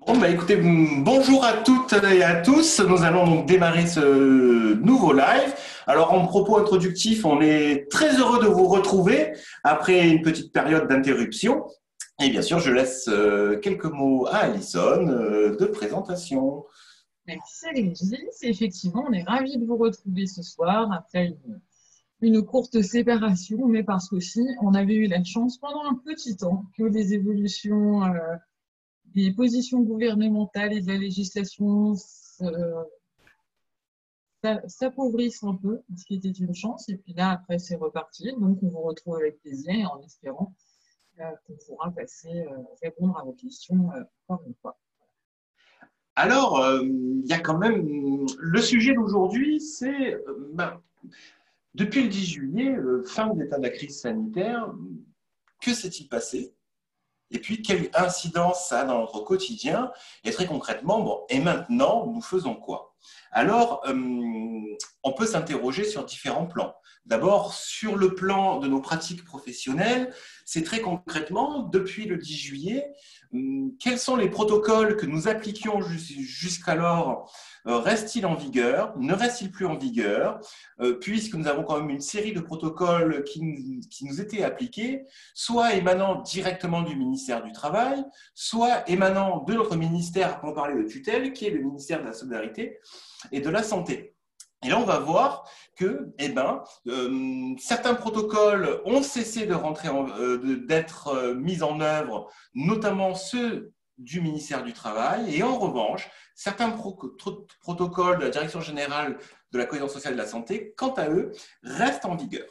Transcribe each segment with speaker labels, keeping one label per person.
Speaker 1: Bon, bah écoutez, bonjour à toutes et à tous. Nous allons donc démarrer ce nouveau live. Alors, en propos introductif, on est très heureux de vous retrouver après une petite période d'interruption. Et bien sûr, je laisse quelques mots à Alison de présentation.
Speaker 2: Merci Régis. Effectivement, on est ravis de vous retrouver ce soir après une courte séparation, mais parce qu'aussi, on avait eu la chance pendant un petit temps que les évolutions des positions gouvernementales et de la législation s'appauvrissent un peu, ce qui était une chance. Et puis là, après, c'est reparti. Donc, on vous retrouve avec plaisir en espérant qu'on pourra répondre à vos questions encore une fois.
Speaker 1: Alors, il y a quand même le sujet d'aujourd'hui, c'est depuis le 10 juillet, fin de l'état de la crise sanitaire, que s'est-il passé? Et puis, quelle incidence ça a dans notre quotidien? Et très concrètement, bon, et maintenant, nous faisons quoi? Alors, on peut s'interroger sur différents plans. D'abord, sur le plan de nos pratiques professionnelles, c'est très concrètement, depuis le 10 juillet, quels sont les protocoles que nous appliquions jusqu'alors? Restent-ils en vigueur? Ne restent-ils plus en vigueur? Puisque nous avons quand même une série de protocoles qui nous étaient appliqués, soit émanant directement du ministère du Travail, soit émanant de notre ministère, pour parler de tutelle, qui est le ministère de la Solidarité et de la Santé. Et là, on va voir que certains protocoles ont cessé d'être mis en œuvre, notamment ceux du ministère du Travail. Et en revanche, certains protocoles de la Direction générale de la cohésion sociale et de la santé, quant à eux, restent en vigueur.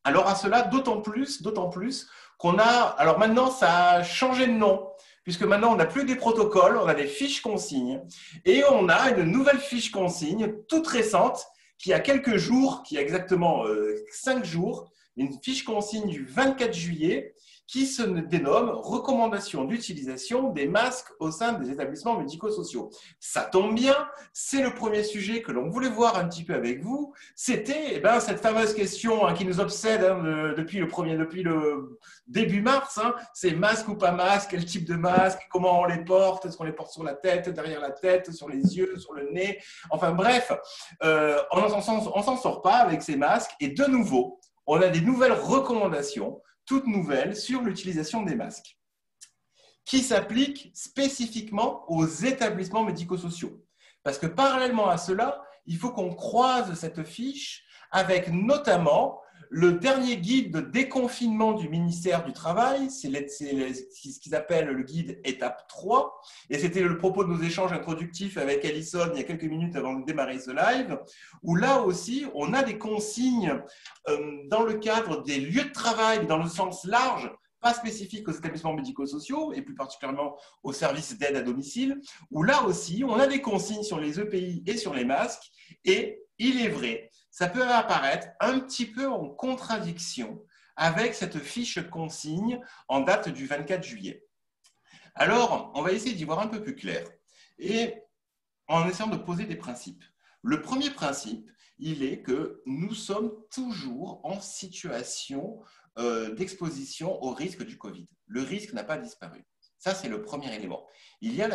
Speaker 1: Alors à cela, d'autant plus qu'on a… Alors maintenant, ça a changé de nom, puisque maintenant, on n'a plus des protocoles, on a des fiches consignes. Et on a une nouvelle fiche consigne, toute récente, qui a quelques jours, qui a exactement 5 jours, une fiche consigne du 24 juillet, qui se dénomme recommandation d'utilisation des masques au sein des établissements médico-sociaux. Ça tombe bien, c'est le premier sujet que l'on voulait voir un petit peu avec vous. C'était cette fameuse question qui nous obsède depuis le début mars. C'est masque ou pas masque, quel type de masque, comment on les porte, est-ce qu'on les porte sur la tête, derrière la tête, sur les yeux, sur le nez. Enfin bref, on ne s'en sort pas avec ces masques. Et de nouveau, on a des nouvelles recommandations toutes nouvelles sur l'utilisation des masques, qui s'appliquent spécifiquement aux établissements médico-sociaux. Parce que parallèlement à cela, il faut qu'on croise cette fiche avec notamment le dernier guide de déconfinement du ministère du Travail, c'est ce qu'ils appellent le guide étape 3, et c'était le propos de nos échanges introductifs avec Alison il y a quelques minutes avant de démarrer ce live, où là aussi, on a des consignes dans le cadre des lieux de travail, dans le sens large, pas spécifique aux établissements médico-sociaux et plus particulièrement aux services d'aide à domicile, où là aussi, on a des consignes sur les EPI et sur les masques, et il est vrai, ça peut apparaître un petit peu en contradiction avec cette fiche consigne en date du 24 juillet. Alors, on va essayer d'y voir un peu plus clair et en essayant de poser des principes. Le premier principe, il est que nous sommes toujours en situation d'exposition au risque du Covid. Le risque n'a pas disparu. Ça, c'est le premier élément. Il y avait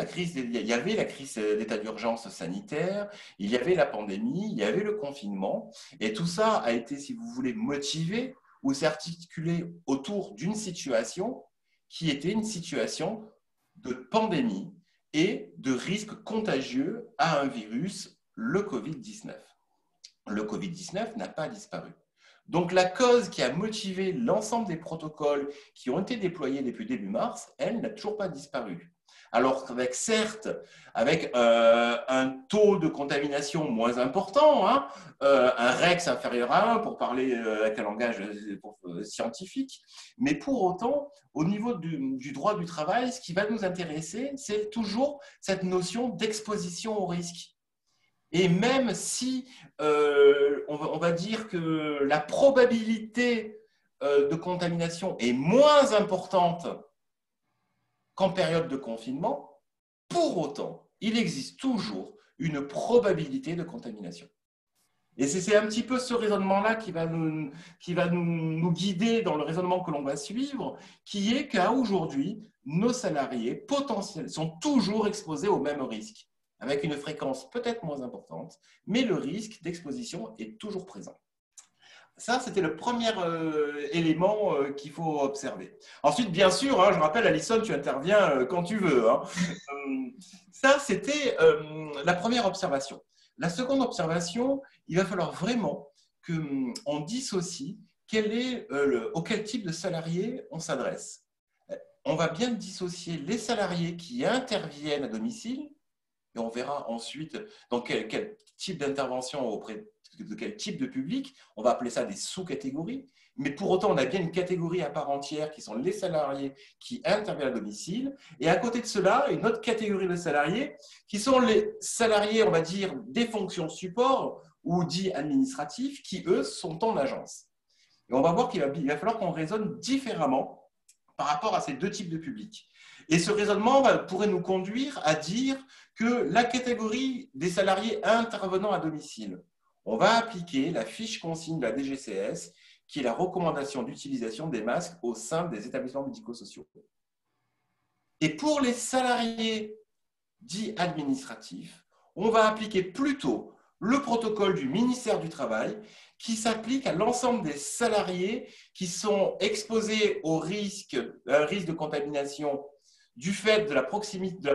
Speaker 1: la crise d'état d'urgence sanitaire, il y avait la pandémie, il y avait le confinement, et tout ça a été, si vous voulez, motivé ou s'articulé autour d'une situation qui était une situation de pandémie et de risque contagieux à un virus, le Covid-19. Le Covid-19 n'a pas disparu. Donc la cause qui a motivé l'ensemble des protocoles qui ont été déployés depuis début mars, elle n'a toujours pas disparu. Alors avec un taux de contamination moins important, un REX inférieur à 1 pour parler avec un langage scientifique, mais pour autant, au niveau du droit du travail, ce qui va nous intéresser, c'est toujours cette notion d'exposition au risque. Et même si on va dire que la probabilité de contamination est moins importante qu'en période de confinement, pour autant, il existe toujours une probabilité de contamination. Et c'est un petit peu ce raisonnement-là qui va nous guider dans le raisonnement que l'on va suivre, qui est qu'à aujourd'hui, nos salariés potentiels sont toujours exposés au même risque, avec une fréquence peut-être moins importante, mais le risque d'exposition est toujours présent. Ça, c'était le premier élément qu'il faut observer. Ensuite, bien sûr, hein, je rappelle, Alison, tu interviens quand tu veux. Hein. Ça, c'était la première observation. La seconde observation, il va falloir vraiment qu'on dissocie auquel type de salarié on s'adresse. On va bien dissocier les salariés qui interviennent à domicile, et on verra ensuite dans quel type d'intervention auprès de quel type de public. On va appeler ça des sous-catégories. Mais pour autant, on a bien une catégorie à part entière qui sont les salariés qui interviennent à domicile. Et à côté de cela, une autre catégorie de salariés qui sont les salariés, on va dire, des fonctions support ou dits administratifs qui, eux, sont en agence. Et on va voir qu'il va falloir qu'on raisonne différemment par rapport à ces deux types de publics. Et ce raisonnement pourrait nous conduire à dire que la catégorie des salariés intervenant à domicile, on va appliquer la fiche consigne de la DGCS, qui est la recommandation d'utilisation des masques au sein des établissements médico-sociaux. Et pour les salariés dits administratifs, on va appliquer plutôt le protocole du ministère du Travail qui s'applique à l'ensemble des salariés qui sont exposés au risque de contamination du fait de la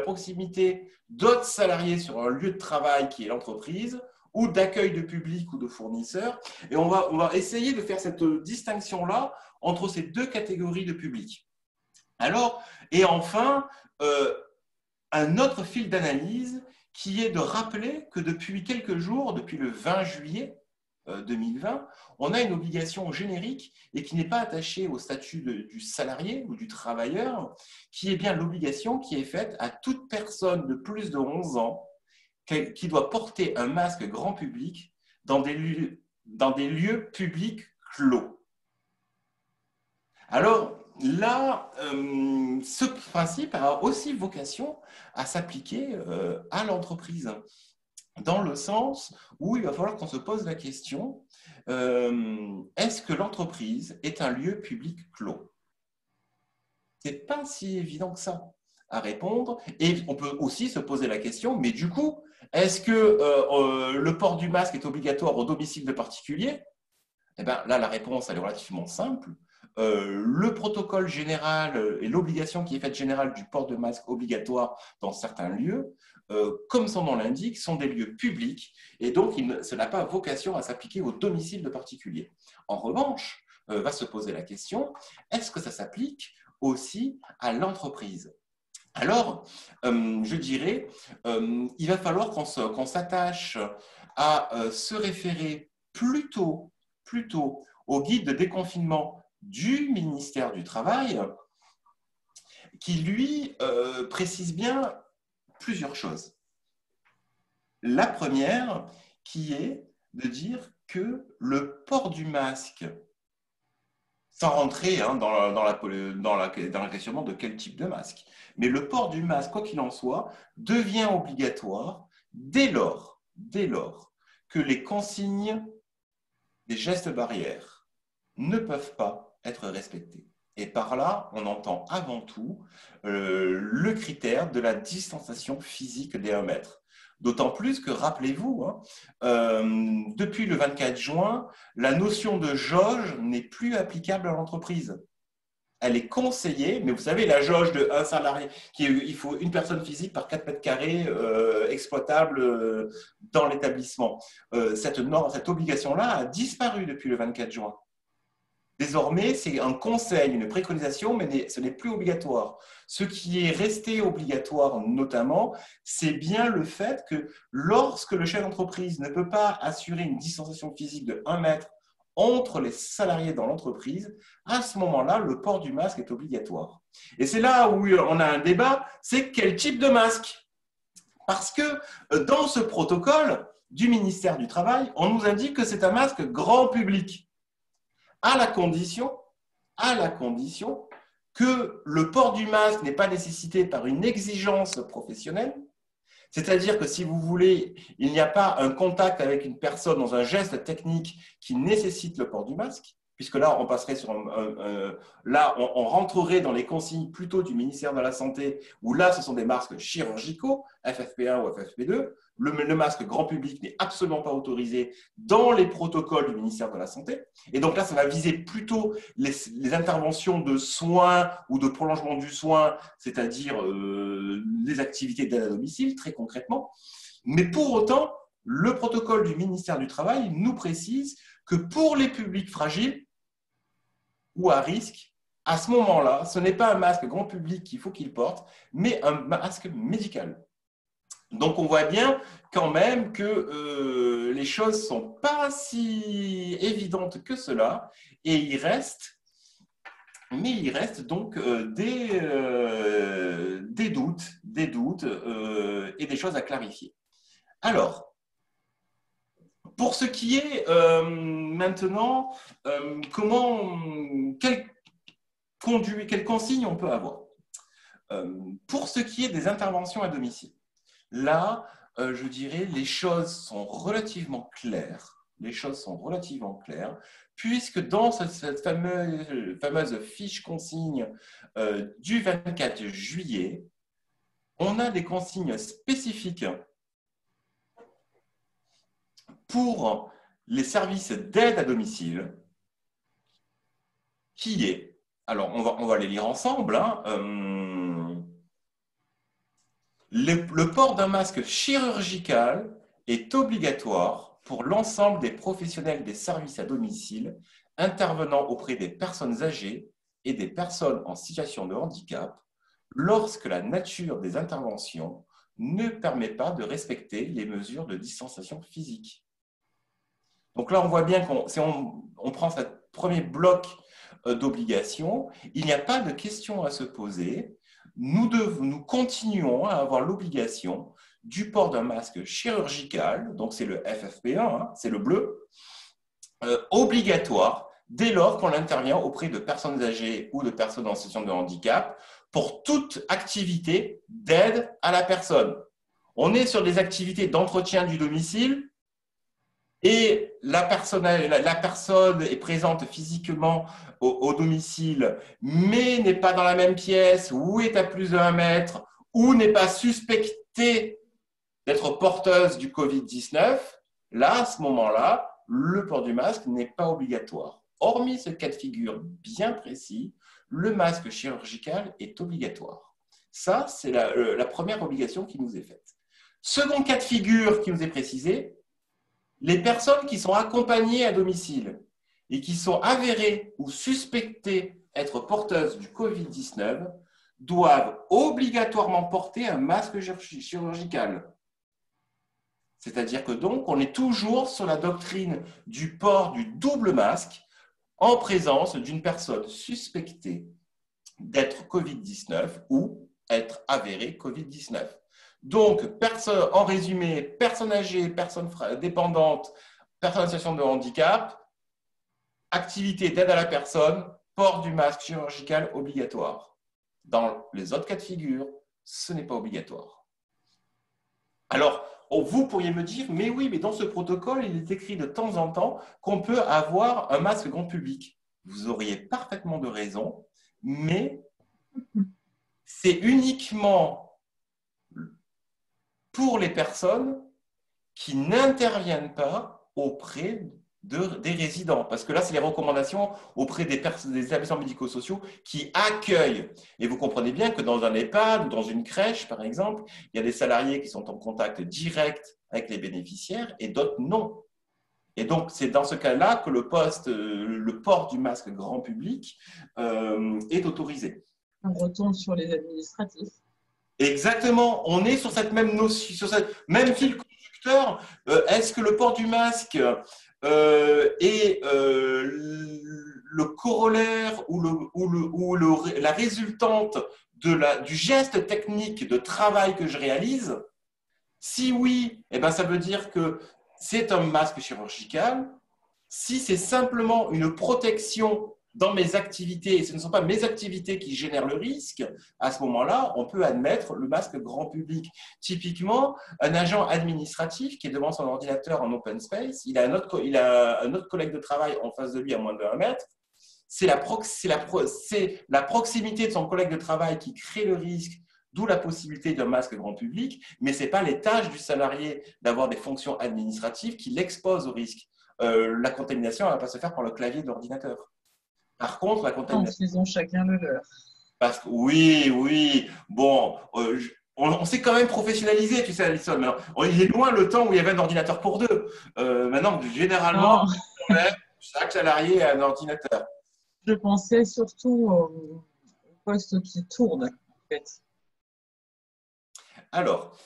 Speaker 1: proximité d'autres salariés sur un lieu de travail qui est l'entreprise, ou d'accueil de public ou de fournisseurs. Et on va essayer de faire cette distinction-là entre ces deux catégories de public. Alors, et enfin, un autre fil d'analyse qui est de rappeler que depuis quelques jours, depuis le 20 juillet 2020, on a une obligation générique et qui n'est pas attachée au statut du salarié ou du travailleur, qui est bien l'obligation qui est faite à toute personne de plus de 11 ans qui doit porter un masque grand public dans des lieux publics clos. Alors là, ce principe a aussi vocation à s'appliquer à l'entreprise, dans le sens où il va falloir qu'on se pose la question, est-ce que l'entreprise est un lieu public clos? Ce n'est pas si évident que ça à répondre. Et on peut aussi se poser la question, mais du coup, est-ce que le port du masque est obligatoire au domicile de particuliers? Eh bien, là, la réponse elle est relativement simple. Le protocole général et l'obligation qui est faite générale du port de masque obligatoire dans certains lieux, comme son nom l'indique, sont des lieux publics et donc cela n'a pas vocation à s'appliquer au domicile de particuliers. En revanche, va se poser la question, est-ce que ça s'applique aussi à l'entreprise? Alors, je dirais, il va falloir qu'on s'attache à se référer plutôt au guide de déconfinement du ministère du Travail, qui, lui, précise bien plusieurs choses. La première, qui est de dire que le port du masque, sans rentrer dans le questionnement de quel type de masque, mais le port du masque, quoi qu'il en soit, devient obligatoire dès lors que les consignes des gestes barrières ne peuvent pas être respectés. Et par là, on entend avant tout le critère de la distanciation physique des 1 mètre. D'autant plus que, rappelez-vous, depuis le 24 juin, la notion de jauge n'est plus applicable à l'entreprise. Elle est conseillée, mais vous savez, la jauge de 1 salarié, il faut une personne physique par 4 mètres carrés exploitable dans l'établissement. Cette obligation-là a disparu depuis le 24 juin. Désormais, c'est un conseil, une préconisation, mais ce n'est plus obligatoire. Ce qui est resté obligatoire, notamment, c'est bien le fait que lorsque le chef d'entreprise ne peut pas assurer une distanciation physique de 1 mètre entre les salariés dans l'entreprise, à ce moment-là, le port du masque est obligatoire. Et c'est là où on a un débat, c'est quel type de masque? Parce que dans ce protocole du ministère du Travail, on nous indique que c'est un masque grand public, à la condition que le port du masque n'est pas nécessité par une exigence professionnelle, C'est-à-dire que si vous voulez, il n'y a pas un contact avec une personne dans un geste technique qui nécessite le port du masque, puisque là, on passerait sur là, on rentrerait dans les consignes plutôt du ministère de la Santé, où là, ce sont des masques chirurgicaux, FFP1 ou FFP2. Le masque grand public n'est absolument pas autorisé dans les protocoles du ministère de la Santé. Et donc là, ça va viser plutôt les interventions de soins ou de prolongement du soin, c'est-à-dire les activités d'aide à domicile, très concrètement. Mais pour autant, le protocole du ministère du Travail nous précise que pour les publics fragiles ou à risque, à ce moment-là, ce n'est pas un masque grand public qu'il faut qu'il porte, mais un masque médical. Donc, on voit bien quand même que les choses ne sont pas si évidentes que cela, et il reste donc des doutes et des choses à clarifier. Alors, pour ce qui est maintenant, quelles consignes on peut avoir pour ce qui est des interventions à domicile, là, je dirais, les choses sont relativement claires. Puisque dans cette fameuse fiche consigne du 24 juillet, on a des consignes spécifiques pour les services d'aide à domicile, qui est, alors on va les lire ensemble, le port d'un masque chirurgical est obligatoire pour l'ensemble des professionnels des services à domicile intervenant auprès des personnes âgées et des personnes en situation de handicap lorsque la nature des interventions ne permet pas de respecter les mesures de distanciation physique. Donc là, on voit bien que si on prend ce premier bloc d'obligation, il n'y a pas de question à se poser. Nous continuons à avoir l'obligation du port d'un masque chirurgical, donc c'est le FFP1, c'est le bleu, obligatoire dès lors qu'on intervient auprès de personnes âgées ou de personnes en situation de handicap pour toute activité d'aide à la personne. On est sur des activités d'entretien du domicile et la personne est présente physiquement au domicile, mais n'est pas dans la même pièce, ou est à plus de 1 mètre, ou n'est pas suspectée d'être porteuse du Covid-19, là, à ce moment-là, le port du masque n'est pas obligatoire. Hormis ce cas de figure bien précis, le masque chirurgical est obligatoire. Ça, c'est la première obligation qui nous est faite. Second cas de figure qui nous est précisé, les personnes qui sont accompagnées à domicile et qui sont avérées ou suspectées être porteuses du Covid-19 doivent obligatoirement porter un masque chirurgical. C'est-à-dire que donc, on est toujours sur la doctrine du port du double masque en présence d'une personne suspectée d'être Covid-19 ou être avérée Covid-19. Donc, en résumé, personnes âgées, personnes dépendantes, personnes en situation de handicap, activité d'aide à la personne, port du masque chirurgical obligatoire. Dans les autres cas de figure, ce n'est pas obligatoire. Alors, vous pourriez me dire, mais oui, mais dans ce protocole, il est écrit de temps en temps qu'on peut avoir un masque grand public. Vous auriez parfaitement de raison, mais c'est uniquement pour les personnes qui n'interviennent pas auprès des résidents. Parce que là, c'est les recommandations auprès des établissements médico-sociaux qui accueillent. Et vous comprenez bien que dans un EHPAD ou dans une crèche, par exemple, il y a des salariés qui sont en contact direct avec les bénéficiaires et d'autres non. Et donc, c'est dans ce cas-là que le port du masque grand public est autorisé.
Speaker 2: On retourne sur les administratifs.
Speaker 1: Exactement, on est sur cette même notion, sur cette même fil conducteur. Est-ce que le port du masque est le corollaire ou la résultante du geste technique de travail que je réalise? Si oui, eh ben, ça veut dire que c'est un masque chirurgical. Si c'est simplement une protection dans mes activités, et ce ne sont pas mes activités qui génèrent le risque, à ce moment-là, on peut admettre le masque grand public. Typiquement, un agent administratif qui est devant son ordinateur en open space, il a un autre collègue de travail en face de lui à moins de 1 mètre. C'est la proximité de son collègue de travail qui crée le risque, d'où la possibilité d'un masque grand public, mais ce n'est pas les tâches du salarié d'avoir des fonctions administratives qui l'exposent au risque. La contamination ne va pas se faire par le clavier de l'ordinateur. Par contre, la contamination…
Speaker 2: Ils ont chacun le leur.
Speaker 1: Parce que, oui, bon, on s'est quand même professionnalisé, tu sais, Alison. Il est loin le temps où il y avait un ordinateur pour deux. Maintenant, généralement, chaque salarié a un ordinateur.
Speaker 2: Je pensais surtout au poste qui tourne, en fait.
Speaker 1: Alors,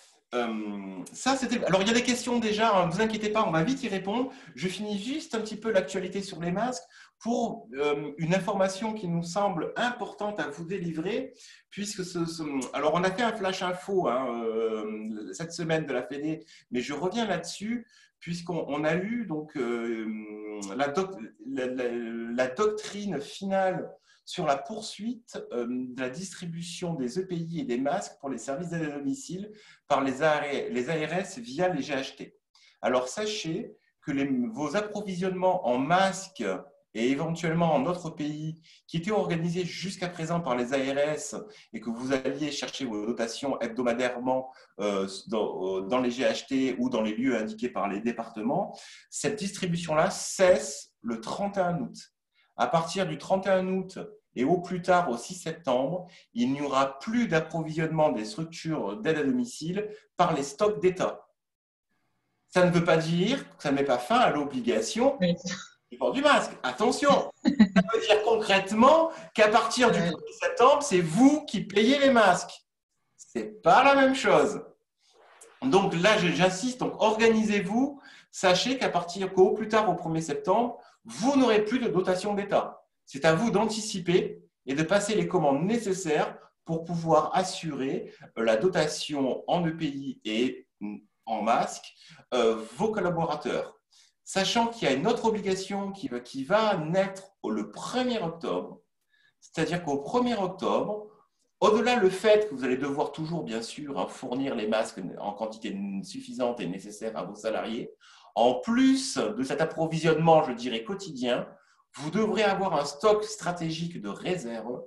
Speaker 1: ça, c'était… Alors, il y a des questions déjà, ne vous inquiétez pas, on va vite y répondre. Je finis juste un petit peu l'actualité sur les masques pour une information qui nous semble importante à vous délivrer, puisque alors on a fait un flash info cette semaine de la Fédé, mais je reviens là-dessus, puisqu'on a eu donc la doctrine finale sur la poursuite de la distribution des EPI et des masques pour les services d'aide à domicile par les ARS via les GHT. Alors, sachez que vos approvisionnements en masques et éventuellement en autres pays qui étaient organisés jusqu'à présent par les ARS et que vous alliez chercher vos dotations hebdomadairement dans les GHT ou dans les lieux indiqués par les départements, cette distribution-là cesse le 31 août. À partir du 31 août et au plus tard au 6 septembre, il n'y aura plus d'approvisionnement des structures d'aide à domicile par les stocks d'État. Ça ne veut pas dire que ça ne met pas fin à l'obligation du port du masque. Attention, ça veut dire concrètement qu'à partir du 1er septembre, c'est vous qui payez les masques. Ce n'est pas la même chose. Donc là, j'insiste, donc organisez-vous, sachez qu'au plus tard au 1er septembre, vous n'aurez plus de dotation d'État. C'est à vous d'anticiper et de passer les commandes nécessaires pour pouvoir assurer la dotation en EPI et en masque vos collaborateurs. Sachant qu'il y a une autre obligation qui va naître le 1er octobre, c'est-à-dire qu'au 1er octobre, au-delà le fait que vous allez devoir toujours, bien sûr, fournir les masques en quantité suffisante et nécessaire à vos salariés, en plus de cet approvisionnement, je dirais, quotidien, vous devrez avoir un stock stratégique de réserve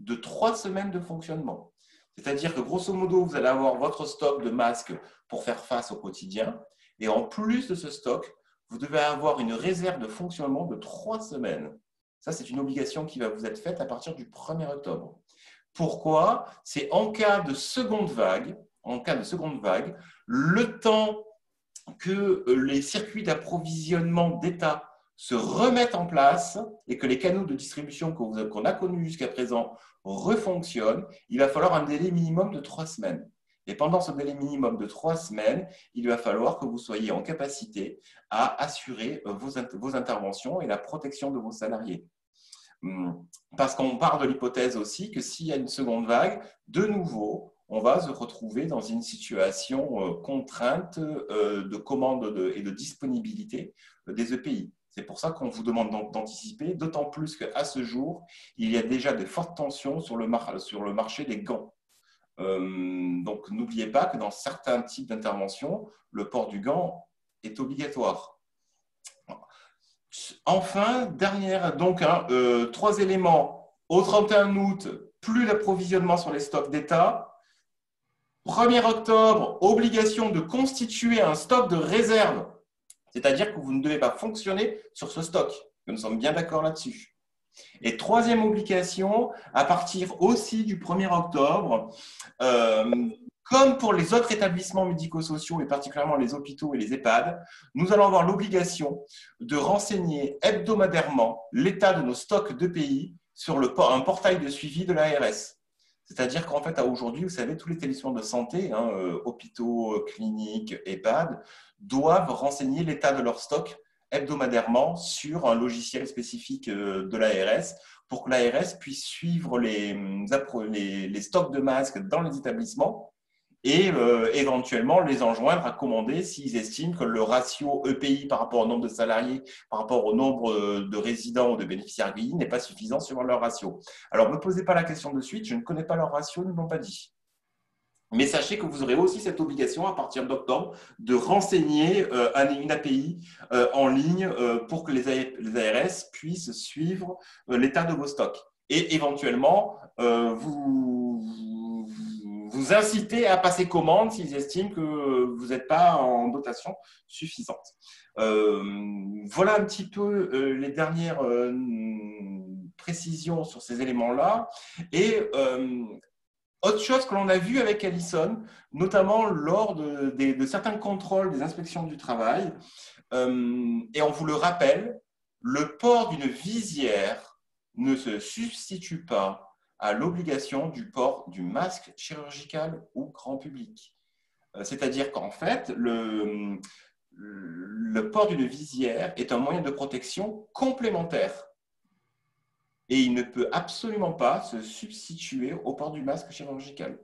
Speaker 1: de 3 semaines de fonctionnement. C'est-à-dire que, grosso modo, vous allez avoir votre stock de masques pour faire face au quotidien. Et en plus de ce stock, vous devez avoir une réserve de fonctionnement de 3 semaines. Ça, c'est une obligation qui va vous être faite à partir du 1er octobre. Pourquoi? C'est en cas de seconde vague, le temps que les circuits d'approvisionnement d'État se remettent en place et que les canaux de distribution qu'on a connus jusqu'à présent refonctionnent, il va falloir un délai minimum de 3 semaines. Et pendant ce délai minimum de 3 semaines, il va falloir que vous soyez en capacité à assurer vos interventions et la protection de vos salariés. Parce qu'on part de l'hypothèse aussi que s'il y a une seconde vague, de nouveau, on va se retrouver dans une situation contrainte de commande et de disponibilité des EPI. C'est pour ça qu'on vous demande d'anticiper, d'autant plus qu'à ce jour, il y a déjà de fortes tensions sur le marché des gants. Donc, n'oubliez pas que dans certains types d'interventions, le port du gant est obligatoire. Enfin, donc 3 éléments. Au 31 août, plus d'approvisionnement sur les stocks d'État. 1er octobre, obligation de constituer un stock de réserve. C'est-à-dire que vous ne devez pas fonctionner sur ce stock. Nous sommes bien d'accord là-dessus. Et 3e obligation, à partir aussi du 1er octobre, comme pour les autres établissements médico-sociaux et particulièrement les hôpitaux et les EHPAD, nous allons avoir l'obligation de renseigner hebdomadairement l'état de nos stocks d'EPI sur un portail de suivi de l'ARS. C'est-à-dire qu'en fait, aujourd'hui, vous savez, tous les établissements de santé, hôpitaux, cliniques, EHPAD, doivent renseigner l'état de leur stock hebdomadairement sur un logiciel spécifique de l'ARS pour que l'ARS puisse suivre les stocks de masques dans les établissements et éventuellement les enjoindre à commander s'ils estiment que le ratio EPI par rapport au nombre de salariés, par rapport au nombre de résidents ou de bénéficiaires accueillis n'est pas suffisant sur leur ratio. Alors, ne me posez pas la question de suite, je ne connais pas leur ratio, ils ne l'ont pas dit. Mais sachez que vous aurez aussi cette obligation à partir d'octobre de renseigner une API en ligne pour que les ARS puissent suivre l'état de vos stocks et éventuellement vous inciter à passer commande s'ils estiment que vous n'êtes pas en dotation suffisante. Voilà un petit peu les dernières précisions sur ces éléments-là. Et autre chose que l'on a vu avec Alison, notamment lors de certains contrôles des inspections du travail, et on vous le rappelle, le port d'une visière ne se substitue pas à l'obligation du port du masque chirurgical ou grand public. C'est-à-dire qu'en fait, le port d'une visière est un moyen de protection complémentaire. Et il ne peut absolument pas se substituer au port du masque chirurgical.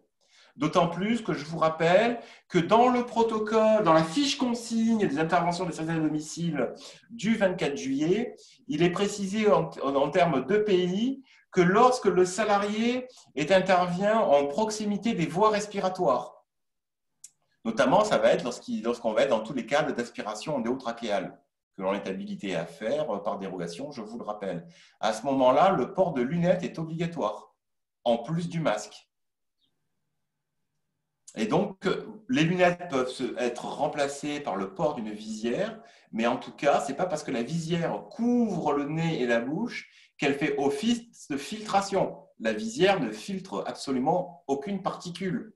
Speaker 1: D'autant plus que je vous rappelle que dans le protocole, dans la fiche consigne des interventions des services à domicile du 24 juillet, il est précisé en termes d'EPI que lorsque le salarié intervient en proximité des voies respiratoires, notamment ça va être lorsqu'on va être dans tous les cas d'aspiration endéotrachéale, que l'on est habilité à faire par dérogation, je vous le rappelle. À ce moment-là, le port de lunettes est obligatoire, en plus du masque. Et donc, les lunettes peuvent être remplacées par le port d'une visière, mais en tout cas, ce n'est pas parce que la visière couvre le nez et la bouche qu'elle fait office de filtration. La visière ne filtre absolument aucune particule.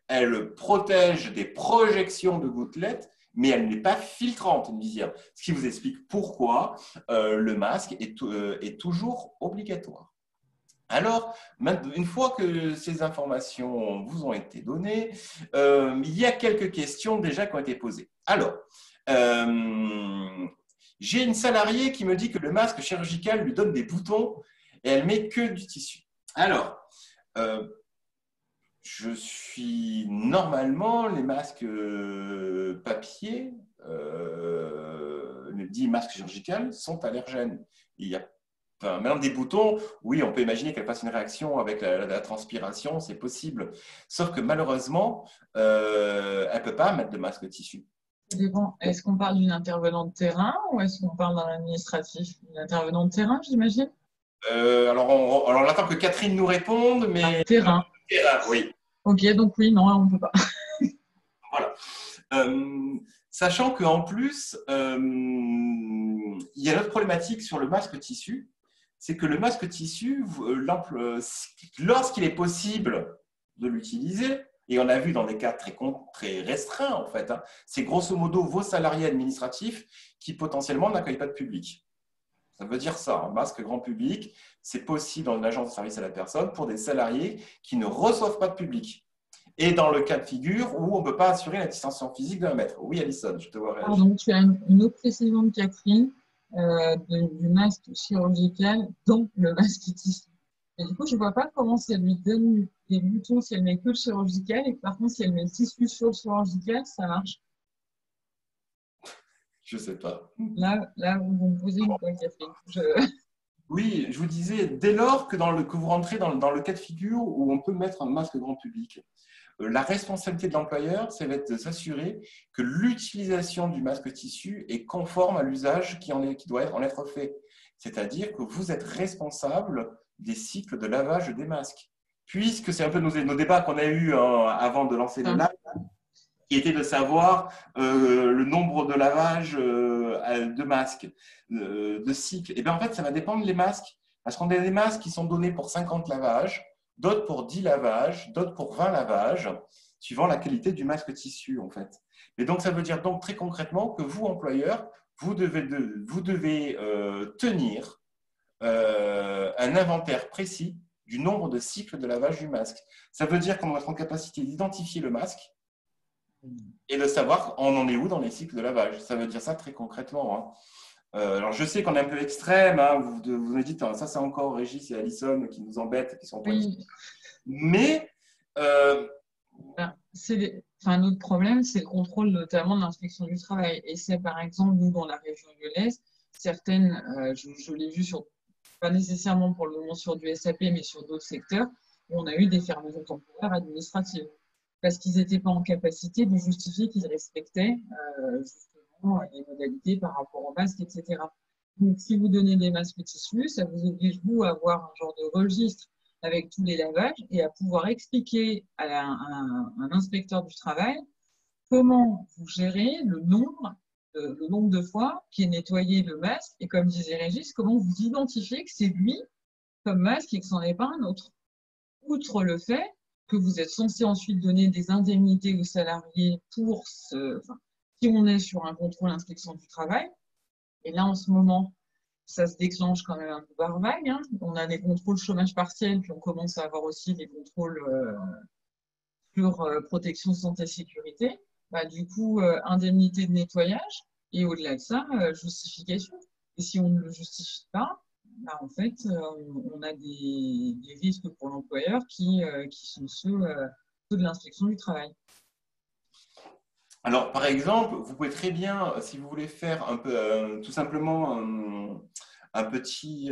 Speaker 1: Elle protège des projections de gouttelettes, mais elle n'est pas filtrante, une visière. Ce qui vous explique pourquoi le masque est toujours obligatoire. Alors, une fois que ces informations vous ont été données, il y a quelques questions déjà qui ont été posées. Alors, j'ai une salariée qui me dit que le masque chirurgical lui donne des boutons et elle met que du tissu. Alors, je suis normalement, les masques papier, les dits masques chirurgicaux, sont allergènes. Il y a maintenant des boutons, oui, on peut imaginer qu'elle fasse une réaction avec la transpiration, c'est possible. Sauf que malheureusement, elle ne peut pas mettre de masque tissu.
Speaker 2: Est-ce qu'on parle d'une intervenante de terrain ou est-ce qu'on parle d'un administratif? Une intervenante de terrain, j'imagine?
Speaker 1: Alors, on attend que Catherine nous réponde, mais…
Speaker 2: Terrain.
Speaker 1: Terrain, oui.
Speaker 2: Ok, donc oui, non, on ne peut pas.
Speaker 1: Voilà. Sachant qu'en plus, il y a une autre problématique sur le masque tissu, c'est que le masque tissu, lorsqu'il est possible de l'utiliser, et on a vu dans des cas très restreints en fait, hein, c'est grosso modo vos salariés administratifs qui potentiellement n'accueillent pas de public. Ça veut dire ça, un masque grand public, c'est possible dans une agence de service à la personne pour des salariés qui ne reçoivent pas de public. Et dans le cas de figure où on ne peut pas assurer la distanciation physique d'un mètre. Oui, Alison, je te vois réagir.
Speaker 2: Pardon, tu as une autre précision de Catherine du masque chirurgical dans le masque tissu. Et du coup, je ne vois pas comment si elle lui donne des boutons, si elle met que le chirurgical, et par contre, si elle met le tissu sur le chirurgical, ça marche.
Speaker 1: Je ne sais pas.
Speaker 2: Là, vous me posez une bonne Catherine.
Speaker 1: Oui, je vous disais, dès lors que vous rentrez dans le cas de figure où on peut mettre un masque grand public, la responsabilité de l'employeur, ça va être de s'assurer que l'utilisation du masque tissu est conforme à l'usage qui doit en être fait. C'est-à-dire que vous êtes responsable des cycles de lavage des masques. Puisque c'est un peu nos débats qu'on a eus avant de lancer le live, qui était de savoir le nombre de lavages de masques, de cycles. Et bien en fait, ça va dépendre des masques. Parce qu'on a des masques qui sont donnés pour 50 lavages, d'autres pour 10 lavages, d'autres pour 20 lavages, suivant la qualité du masque tissu, en fait. Et donc, ça veut dire donc très concrètement que vous, employeur, vous devez tenir un inventaire précis du nombre de cycles de lavage du masque. Ça veut dire qu'on doit être en capacité d'identifier le masque et de savoir on en est où dans les cycles de lavage. Ça veut dire ça très concrètement, hein. Alors, je sais qu'on est un peu extrême, hein, vous me dites, ça c'est encore Régis et Alison qui nous embêtent, qui sont
Speaker 2: Oui.
Speaker 1: mais
Speaker 2: Notre problème, c'est le contrôle notamment de l'inspection du travail. Et c'est par exemple, nous, dans la région lyonnaise, certaines, je l'ai vu sur, pas nécessairement pour le moment sur du SAP, mais sur d'autres secteurs, où on a eu des fermetures temporaires administratives. Parce qu'ils n'étaient pas en capacité de justifier qu'ils respectaient justement les modalités par rapport aux masques, etc. Donc, si vous donnez des masques tissus, ça vous oblige, vous, à avoir un genre de registre avec tous les lavages et à pouvoir expliquer à un inspecteur du travail comment vous gérez le nombre de fois qui est nettoyé le masque et, comme disait Régis, comment vous identifiez que c'est lui comme masque et que ce n'en est pas un autre. Outre le fait que vous êtes censé ensuite donner des indemnités aux salariés pour si on est sur un contrôle inspection du travail. Et là, en ce moment, ça se déclenche quand même un peu par vague. Hein. On a des contrôles chômage partiel, puis on commence à avoir aussi des contrôles sur protection santé sécurité. Bah, du coup, indemnité de nettoyage et au-delà de ça, justification. Et si on ne le justifie pas, bah, en fait, on a des risques pour l'employeur qui sont ceux de l'inspection du travail.
Speaker 1: Alors, par exemple, vous pouvez très bien, si vous voulez faire un peu, tout simplement un petit,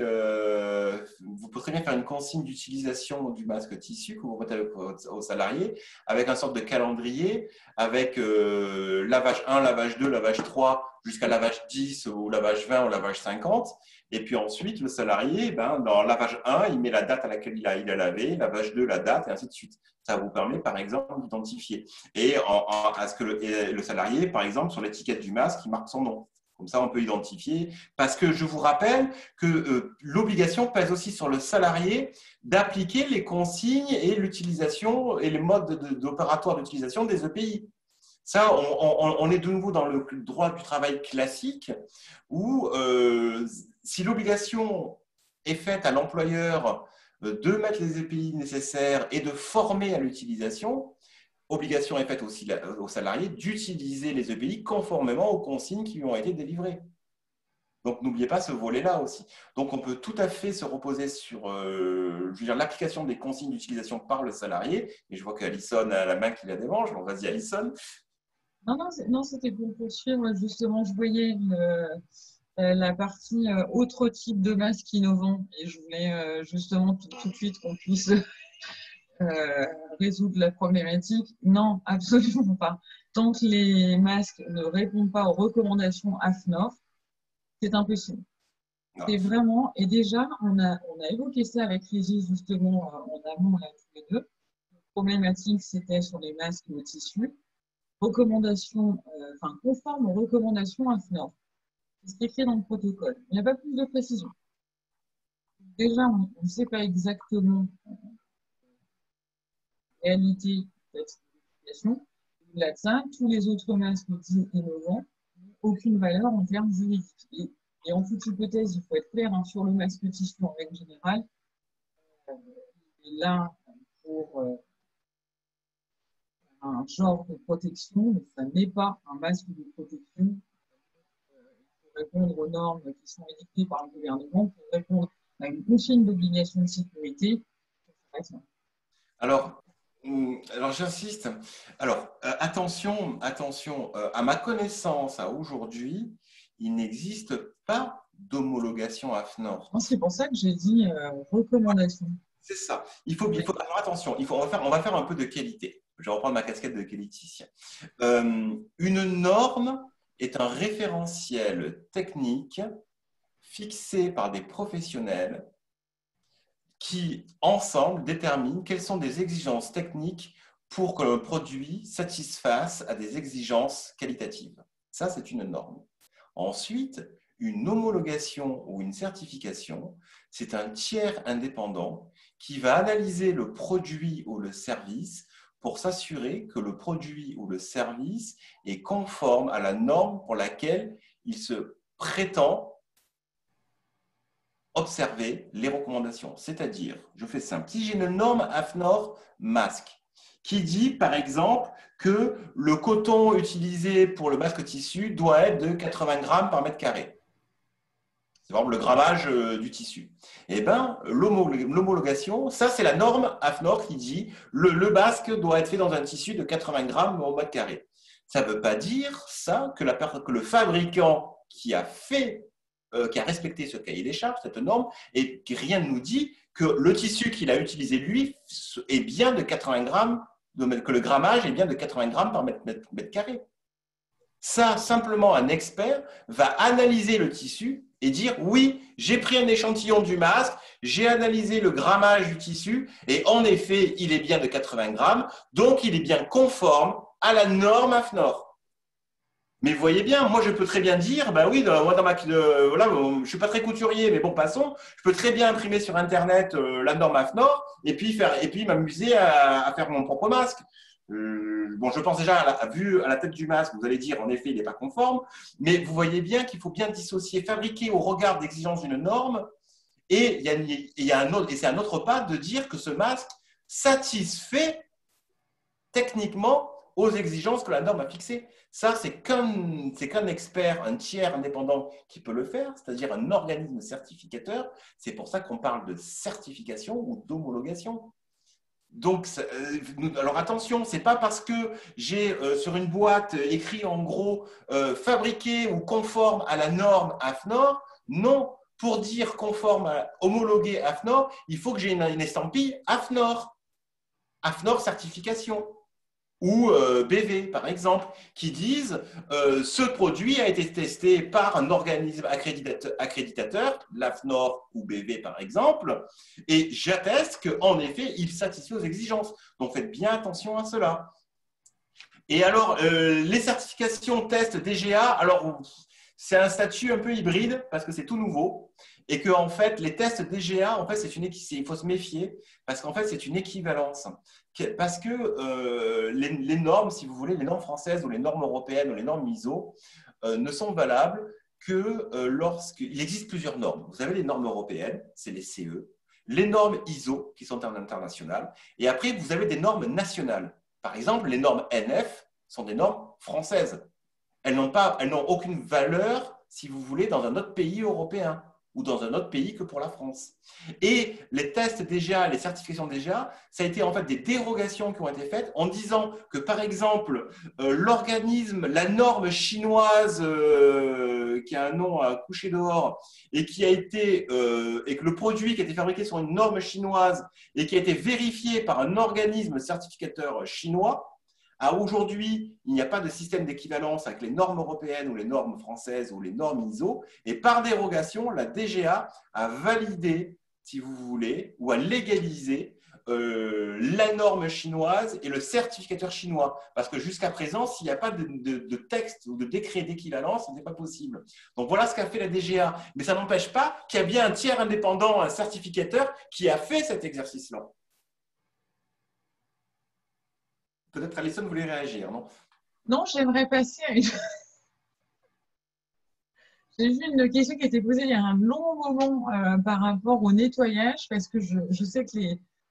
Speaker 1: vous pouvez très bien faire une consigne d'utilisation du masque tissu que vous mettez aux salariés avec un sorte de calendrier avec lavage 1, lavage 2, lavage 3 jusqu'à lavage 10 ou lavage 20 ou lavage 50. Et puis ensuite, le salarié, dans lavage 1, il met la date à laquelle il a lavé, lavage 2, la date, et ainsi de suite. Ça vous permet, par exemple, d'identifier. Et à ce que le salarié, par exemple, sur l'étiquette du masque, il marque son nom. Comme ça, on peut identifier. Parce que je vous rappelle que l'obligation pèse aussi sur le salarié d'appliquer les consignes et l'utilisation et les modes opératoires d'utilisation des EPI. Ça, on est de nouveau dans le droit du travail classique où si l'obligation est faite à l'employeur de mettre les EPI nécessaires et de former à l'utilisation, obligation est faite aussi aux salariés d'utiliser les EPI conformément aux consignes qui lui ont été délivrées. Donc, n'oubliez pas ce volet-là aussi. Donc, on peut tout à fait se reposer sur l'application des consignes d'utilisation par le salarié. Et je vois qu'Alison a la main qui la démange. Donc, vas-y, Alison.
Speaker 2: Non, c'était pour poursuivre. Justement, je voyais la partie autre type de masque innovant et je voulais justement tout de suite qu'on puisse résoudre la problématique. Non, absolument pas. Tant que les masques ne répondent pas aux recommandations AFNOR, c'est impossible. C'est vraiment, et déjà, on a évoqué ça avec Régis justement en amont, là, tous les deux. La problématique, c'était sur les masques de tissu. Recommandations, conformes aux recommandations AFNOR. C'est écrit dans le protocole. Il n'y a pas plus de précision. Déjà, on ne sait pas exactement la réalité de cette certification. Au-delà de ça, tous les autres masques dits innovants n'ont aucune valeur en termes juridiques. Et en toute hypothèse, il faut être clair sur le masque tissu en règle générale. Il est là pour un genre de protection, mais ça n'est pas un masque de protection. Répondre aux normes qui sont édictées par le gouvernement, pour répondre à une consigne d'obligation de sécurité.
Speaker 1: Alors j'insiste. Alors, attention, à ma connaissance, à aujourd'hui, il n'existe pas d'homologation AFNOR.
Speaker 2: C'est pour ça que j'ai dit recommandation.
Speaker 1: C'est ça. Alors attention, on va faire un peu de qualité. Je vais reprendre ma casquette de qualiticien. Une norme est un référentiel technique fixé par des professionnels qui, ensemble, déterminent quelles sont des exigences techniques pour que le produit satisfasse à des exigences qualitatives. Ça, c'est une norme. Ensuite, une homologation ou une certification, c'est un tiers indépendant qui va analyser le produit ou le service pour s'assurer que le produit ou le service est conforme à la norme pour laquelle il se prétend observer les recommandations. C'est-à-dire, je fais simple, si j'ai une norme AFNOR masque qui dit, par exemple, que le coton utilisé pour le masque tissu doit être de 80 grammes par mètre carré. C'est par exemple le grammage du tissu. Eh bien, l'homologation, ça c'est la norme AFNOR qui dit le basque doit être fait dans un tissu de 80 grammes au mètre carré. Ça ne veut pas dire ça que le fabricant qui a respecté ce cahier des charges, cette norme, et rien ne nous dit que le tissu qu'il a utilisé lui est bien de 80 grammes, que le grammage est bien de 80 grammes par mètre carré. Ça, simplement, un expert va analyser le tissu et dire oui, j'ai pris un échantillon du masque, j'ai analysé le grammage du tissu et en effet, il est bien de 80 grammes, donc il est bien conforme à la norme AFNOR. Mais vous voyez bien, moi je peux très bien dire, ben oui, moi voilà, je suis pas très couturier, mais bon, passons, je peux très bien imprimer sur Internet la norme AFNOR et puis m'amuser à faire mon propre masque. Bon, je pense déjà, vu à la tête du masque, vous allez dire, en effet, il n'est pas conforme, mais vous voyez bien qu'il faut bien dissocier, fabriquer au regard d'exigence d'une norme, et c'est un autre pas de dire que ce masque satisfait techniquement aux exigences que la norme a fixées. Ça, c'est qu'un expert, un tiers indépendant qui peut le faire, c'est-à-dire un organisme certificateur. C'est pour ça qu'on parle de certification ou d'homologation. Donc, alors attention, c'est pas parce que j'ai sur une boîte écrit en gros fabriqué ou conforme à la norme AFNOR. Non, pour dire conforme homologué AFNOR, il faut que j'ai une estampille AFNOR, AFNOR certification ou BV par exemple, qui disent ce produit a été testé par un organisme accréditateur, l'AFNOR ou BV par exemple, et j'atteste qu'en effet, il satisfait aux exigences. Donc faites bien attention à cela. Et alors, les certifications test DGA, alors c'est un statut un peu hybride parce que c'est tout nouveau et que en fait les tests DGA, en fait il faut se méfier parce qu'en fait c'est une équivalence. Parce que les normes, si vous voulez, les normes françaises ou les normes européennes ou les normes ISO ne sont valables que lorsqu'il existe plusieurs normes. Vous avez les normes européennes, c'est les CE, les normes ISO qui sont internationales, et après vous avez des normes nationales. Par exemple, les normes NF sont des normes françaises. Elles n'ont aucune valeur, si vous voulez, dans un autre pays européen ou dans un autre pays que pour la France. Et les tests DGA, les certifications DGA, ça a été en fait des dérogations qui ont été faites en disant que, par exemple, l'organisme, la norme chinoise qui a un nom à coucher dehors et qui a été et que le produit qui a été fabriqué sur une norme chinoise et qui a été vérifié par un organisme certificateur chinois. Aujourd'hui, il n'y a pas de système d'équivalence avec les normes européennes ou les normes françaises ou les normes ISO. Et par dérogation, la DGA a validé, si vous voulez, ou a légalisé la norme chinoise et le certificateur chinois. Parce que jusqu'à présent, s'il n'y a pas de texte ou de décret d'équivalence, ce n'est pas possible. Donc voilà ce qu'a fait la DGA. Mais ça n'empêche pas qu'il y a bien un tiers indépendant, un certificateur, qui a fait cet exercice-là. Peut-être Alison voulait réagir, non?
Speaker 2: Non, j'aimerais passer à une... J'ai vu une question qui a été posée il y a un long moment par rapport au nettoyage, parce que je sais que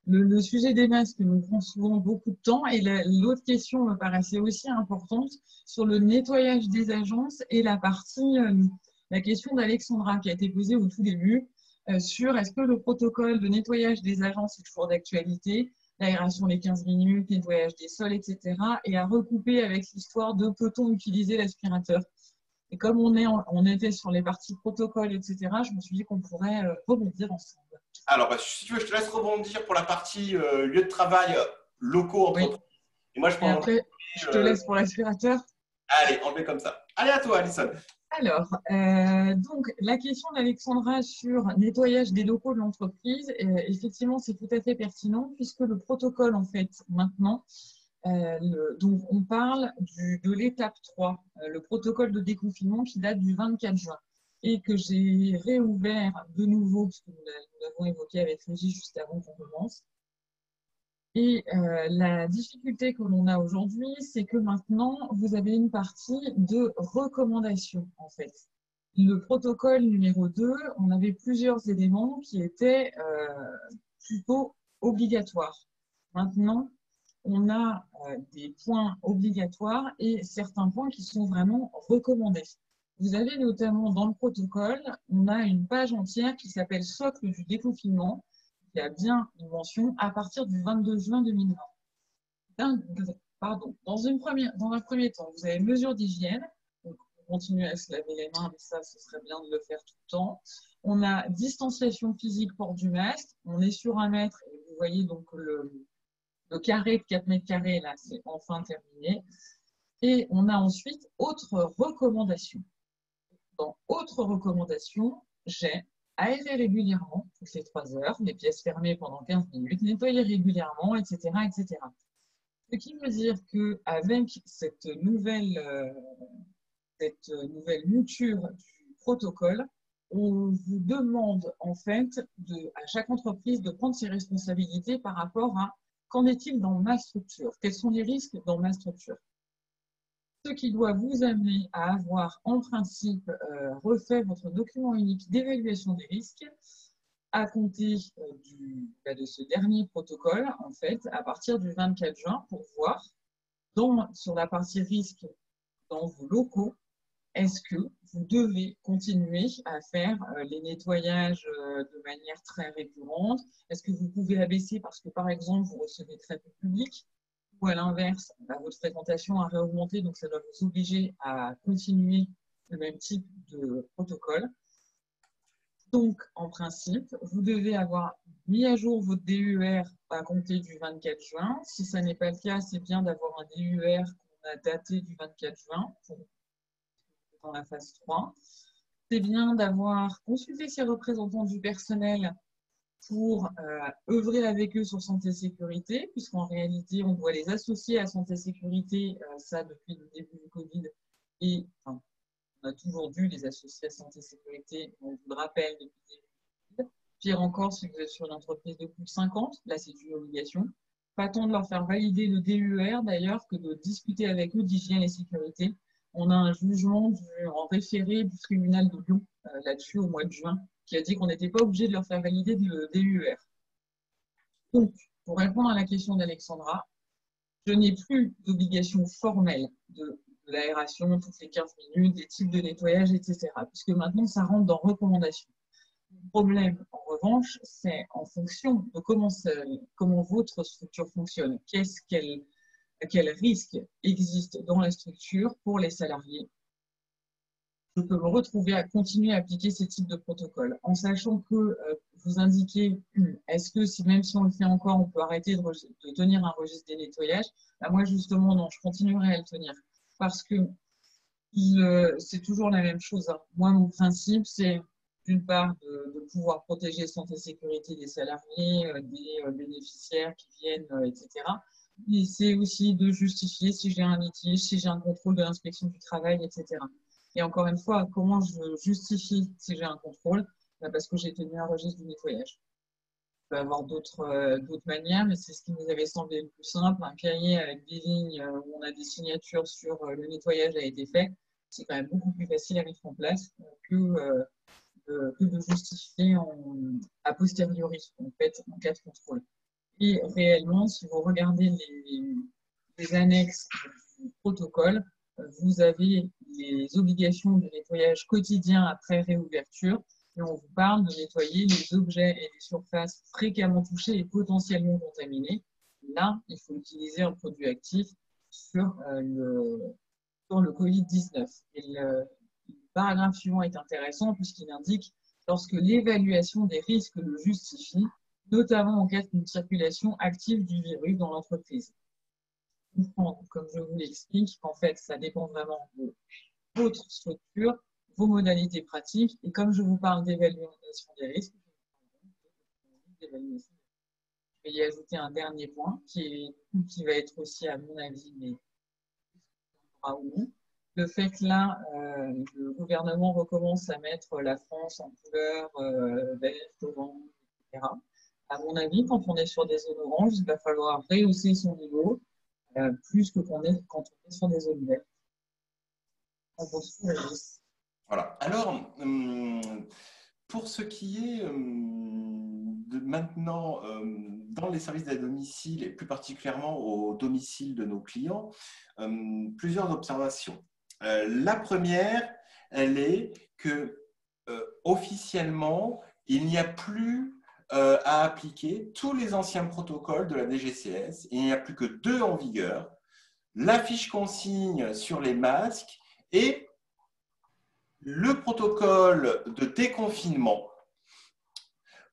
Speaker 2: le sujet des masques nous prend souvent beaucoup de temps. Et l'autre question me paraissait aussi importante sur le nettoyage des agences et la question d'Alexandra qui a été posée au tout début sur est-ce que le protocole de nettoyage des agences est toujours d'actualité, l'aération les 15 minutes, nettoyage des sols, etc. Et à recouper avec l'histoire de peut-on utiliser l'aspirateur. Et comme on était sur les parties protocole, etc., je me suis dit qu'on pourrait rebondir ensemble.
Speaker 1: Alors, si tu veux, je te laisse rebondir pour la partie lieu de travail locaux, entreprises.
Speaker 2: Oui.
Speaker 1: Et moi, je prends.
Speaker 2: Et après, je te laisse pour l'aspirateur.
Speaker 1: Allez, on le fait comme ça. Allez, à toi, Alison.
Speaker 2: Alors, donc, la question d'Alexandra sur nettoyage des locaux de l'entreprise, effectivement, c'est tout à fait pertinent puisque le protocole, en fait, maintenant, donc on parle de l'étape 3, le protocole de déconfinement qui date du 24 juin et que j'ai réouvert de nouveau, puisque nous l'avons évoqué avec Régis juste avant qu'on commence. Et la difficulté que l'on a aujourd'hui, c'est que maintenant, vous avez une partie de recommandation, en fait. Le protocole numéro 2, on avait plusieurs éléments qui étaient plutôt obligatoires. Maintenant, on a des points obligatoires et certains points qui sont vraiment recommandés. Vous avez notamment dans le protocole, on a une page entière qui s'appelle Socle du déconfinement, qui a bien une mention à partir du 22 juin 2020. Pardon. Dans un premier temps, vous avez mesures d'hygiène. Donc, on continue à se laver les mains, mais ça, ce serait bien de le faire tout le temps. On a distanciation physique, port du masque. On est sur 1 mètre. Et vous voyez donc le carré de 4 mètres carrés, là, c'est enfin terminé. Et on a ensuite autres recommandations. Dans autres recommandations, j'ai aérer régulièrement, toutes les 3 heures, les pièces fermées pendant 15 minutes, nettoyer régulièrement, etc., etc. Ce qui veut dire qu'avec cette nouvelle mouture du protocole, on vous demande en fait à chaque entreprise de prendre ses responsabilités par rapport à qu'en est-il dans ma structure, quels sont les risques dans ma structure. Ce qui doit vous amener à avoir en principe refait votre document unique d'évaluation des risques à compter de ce dernier protocole, en fait, à partir du 24 juin, pour voir sur la partie risque dans vos locaux, est-ce que vous devez continuer à faire les nettoyages de manière très récurrente? Est-ce que vous pouvez abaisser parce que, par exemple, vous recevez très peu de public? Ou à l'inverse, votre fréquentation a réaugmenté, donc ça doit vous obliger à continuer le même type de protocole. Donc, en principe, vous devez avoir mis à jour votre DUR à compter du 24 juin. Si ça n'est pas le cas, c'est bien d'avoir un DUR qu'on a daté du 24 juin dans la phase 3. C'est bien d'avoir consulté ses représentants du personnel pour œuvrer avec eux sur santé et sécurité, puisqu'en réalité, on doit les associer à santé et sécurité, ça depuis le début du Covid, et enfin, on a toujours dû les associer à santé et sécurité, on vous le rappelle depuis le début du Covid. Pire encore, si vous êtes sur une entreprise de plus de 50, là c'est une obligation. Pas tant de leur faire valider le DUR d'ailleurs que de discuter avec eux d'hygiène et sécurité. On a un jugement en référé du tribunal de Lyon là-dessus au mois de juin, qui a dit qu'on n'était pas obligé de leur faire valider le DUR. Donc, pour répondre à la question d'Alexandra, je n'ai plus d'obligation formelle de l'aération toutes les 15 minutes, des types de nettoyage, etc. Puisque maintenant, ça rentre dans recommandation. Le problème, en revanche, c'est en fonction de comment votre structure fonctionne. Quel risque existe dans la structure pour les salariés? Je peux me retrouver à continuer à appliquer ces types de protocoles, en sachant que vous indiquez, est-ce que même si on le fait encore, on peut arrêter de tenir un registre des nettoyages? Bah, moi, justement, non, je continuerai à le tenir, parce que c'est toujours la même chose, hein. Moi, mon principe, c'est d'une part de pouvoir protéger santé et sécurité des salariés, des bénéficiaires qui viennent, etc. Et c'est aussi de justifier si j'ai un litige, si j'ai un contrôle de l'inspection du travail, etc. Et encore une fois, comment je justifie si j'ai un contrôle? Parce que j'ai tenu un registre du nettoyage. Il peut y avoir d'autres manières, mais c'est ce qui nous avait semblé le plus simple. Un cahier avec des lignes où on a des signatures sur le nettoyage a été fait. C'est quand même beaucoup plus facile à mettre en place que de justifier a posteriori, en fait, en cas de contrôle. Et réellement, si vous regardez les annexes du protocole, vous avez les obligations de nettoyage quotidien après réouverture et on vous parle de nettoyer les objets et les surfaces fréquemment touchées et potentiellement contaminés. Là, il faut utiliser un produit actif sur le Covid-19. Et le paragraphe suivant est intéressant puisqu'il indique lorsque l'évaluation des risques le justifie, notamment en cas d'une circulation active du virus dans l'entreprise. Comme je vous l'explique, qu'en fait, ça dépend vraiment de votre structure, vos modalités pratiques, et comme je vous parle d'évaluation des risques, je vais y ajouter un dernier point qui va être aussi, à mon avis, mais le fait que là, le gouvernement recommence à mettre la France en couleur verte, orange, etc. À mon avis, quand on est sur des zones oranges, il va falloir rehausser son niveau plus que quand on est sur des zones vertes.
Speaker 1: Voilà. Alors, pour ce qui est de maintenant dans les services d'aide à domicile et plus particulièrement au domicile de nos clients, plusieurs observations. La première, elle est que officiellement, il n'y a plus à appliquer tous les anciens protocoles de la DGCS. Il n'y a plus que deux en vigueur. La fiche consigne sur les masques et le protocole de déconfinement,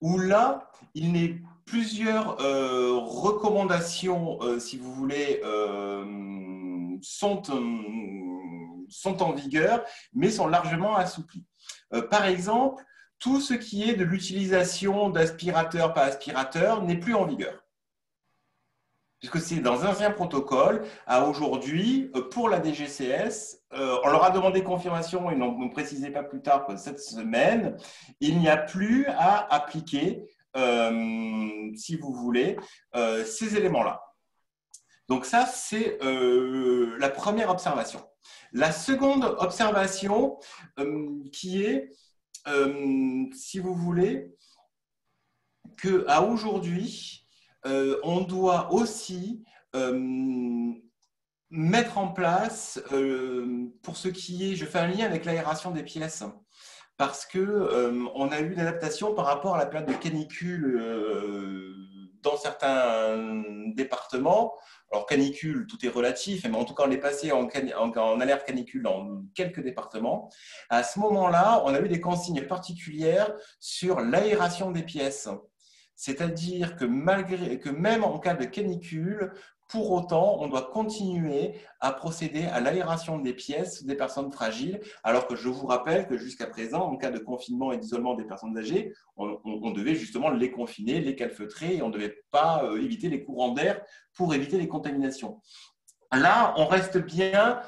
Speaker 1: où là, il y a plusieurs recommandations, si vous voulez, sont en vigueur, mais sont largement assouplies. Par exemple, tout ce qui est de l'utilisation d'aspirateurs par aspirateur n'est plus en vigueur. Puisque c'est dans un ancien protocole, à aujourd'hui, pour la DGCS, on leur a demandé confirmation, ils n'ont précisé pas plus tard que cette semaine, il n'y a plus à appliquer, si vous voulez, ces éléments-là. Donc ça, c'est la première observation. La seconde observation qui est, si vous voulez, qu'à aujourd'hui, on doit aussi mettre en place, pour ce qui est, je fais un lien avec l'aération des pièces, parce qu'on a eu une adaptation par rapport à la période de canicule dans certains départements. Alors canicule, tout est relatif, mais en tout cas on est passé en alerte canicule dans quelques départements. À ce moment-là, on a eu des consignes particulières sur l'aération des pièces. C'est-à-dire que, même en cas de canicule, pour autant, on doit continuer à procéder à l'aération des pièces des personnes fragiles, alors que je vous rappelle que jusqu'à présent, en cas de confinement et d'isolement des personnes âgées, on devait justement les confiner, les calfeutrer, et on ne devait pas éviter les courants d'air pour éviter les contaminations. Là, on reste bien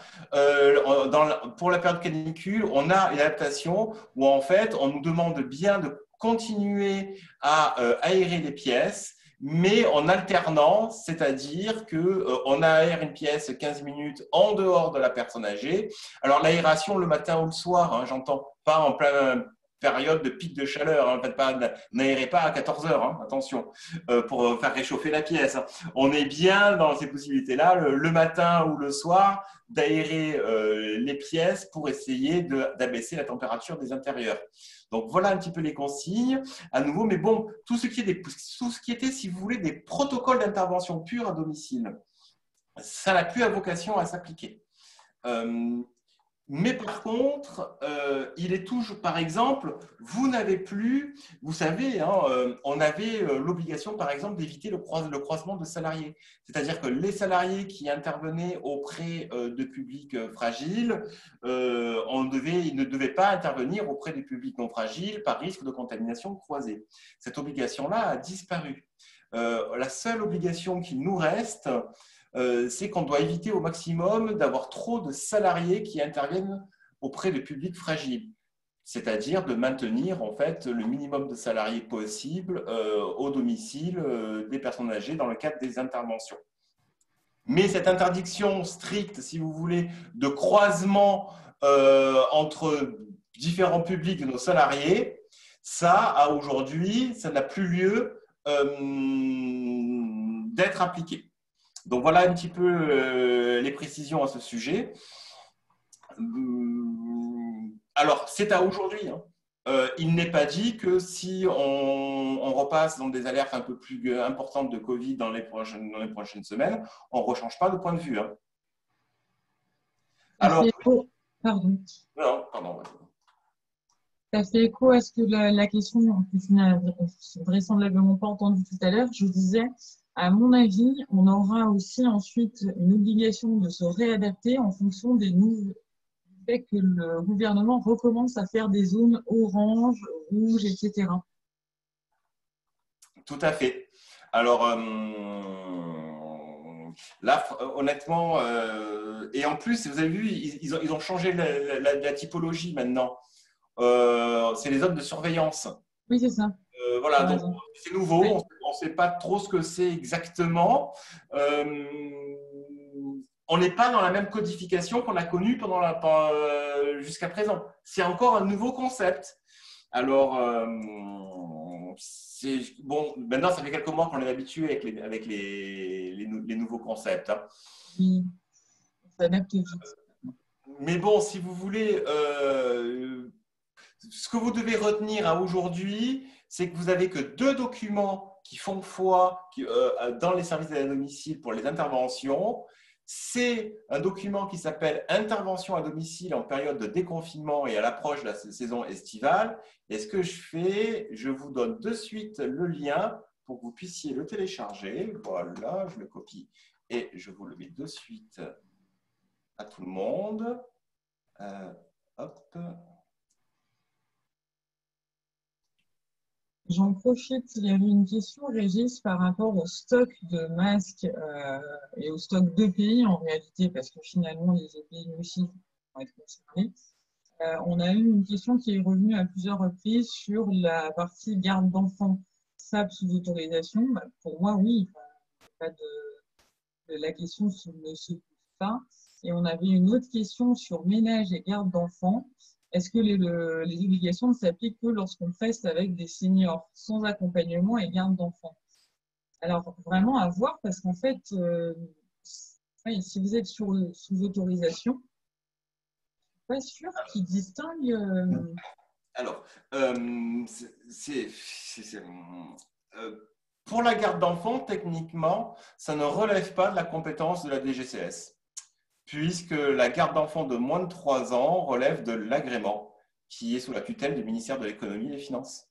Speaker 1: pour la période canicule, on a une adaptation où en fait, on nous demande bien de continuer à aérer les pièces, mais en alternant, c'est-à-dire qu'on aère une pièce 15 minutes en dehors de la personne âgée. Alors l'aération le matin ou le soir, hein, j'entends pas en plein période de pic de chaleur, hein, n'aérez pas à 14 heures, hein, attention, pour faire réchauffer la pièce. Hein. On est bien dans ces possibilités-là, le matin ou le soir, d'aérer les pièces pour essayer d'abaisser la température des intérieurs. Donc voilà un petit peu les consignes à nouveau, mais bon, tout ce qui était, si vous voulez, des protocoles d'intervention pure à domicile, ça n'a plus à vocation à s'appliquer. Mais par contre, il est toujours, par exemple, vous n'avez plus, vous savez, hein, on avait l'obligation, par exemple, d'éviter le croisement de salariés. C'est-à-dire que les salariés qui intervenaient auprès de publics fragiles, ils ne devaient pas intervenir auprès des publics non fragiles par risque de contamination croisée. Cette obligation-là a disparu. La seule obligation qui nous reste, c'est qu'on doit éviter au maximum d'avoir trop de salariés qui interviennent auprès de publics fragiles, c'est-à-dire de maintenir en fait le minimum de salariés possible au domicile des personnes âgées dans le cadre des interventions. Mais cette interdiction stricte, si vous voulez, de croisement entre différents publics de nos salariés, ça, aujourd'hui, ça n'a plus lieu d'être appliqué. Donc voilà un petit peu les précisions à ce sujet. Alors, c'est à aujourd'hui. Hein. Il n'est pas dit que si on repasse dans des alertes un peu plus importantes de Covid dans les prochaines semaines, on ne rechange pas de point de vue. Hein.
Speaker 2: Alors, pardon.
Speaker 1: Non, pardon.
Speaker 2: Ça fait écho à ce que la question que tu n'as vraisemblablement pas entendue tout à l'heure. Je disais, à mon avis, on aura aussi ensuite une obligation de se réadapter en fonction du fait que le gouvernement recommence à faire des zones orange, rouge, etc.
Speaker 1: Tout à fait. Alors, là, honnêtement, et en plus, vous avez vu, ils ont changé la typologie maintenant. C'est les zones de surveillance.
Speaker 2: Oui, c'est ça.
Speaker 1: Voilà, donc c'est nouveau, oui. On ne sait pas trop ce que c'est exactement. On n'est pas dans la même codification qu'on a connue jusqu'à présent. C'est encore un nouveau concept. Alors, bon, maintenant, ça fait quelques mois qu'on est habitué avec les nouveaux concepts. Hein.
Speaker 2: Oui, on s'adapte vite.
Speaker 1: mais bon, si vous voulez, ce que vous devez retenir à aujourd'hui, c'est que vous n'avez que 2 documents qui font foi dans les services d'aide à domicile pour les interventions. C'est un document qui s'appelle Intervention à domicile en période de déconfinement et à l'approche de la saison estivale. Et ce que je fais, je vous donne de suite le lien pour que vous puissiez le télécharger. Voilà, je le copie et je vous le mets de suite à tout le monde. Hop.
Speaker 2: J'en profite, il y avait une question, Régis, par rapport au stock de masques et au stock d'EPI en réalité, parce que finalement, les EPI aussi vont être concernés. On a eu une question qui est revenue à plusieurs reprises sur la partie garde d'enfants SAP sous autorisation. Bah, pour moi, oui, pas la question ne se pose pas. Et on avait une autre question sur ménage et garde d'enfants. Est-ce que les obligations ne s'appliquent que lorsqu'on reste avec des seniors sans accompagnement et garde d'enfants? Alors, vraiment à voir, parce qu'en fait, oui, si vous êtes sous autorisation, je ne suis pas sûre qu'ils distinguent.
Speaker 1: Alors, pour la garde d'enfants, techniquement, ça ne relève pas de la compétence de la DGCS, puisque la garde d'enfants de moins de 3 ans relève de l'agrément qui est sous la tutelle du ministère de l'Économie et des Finances.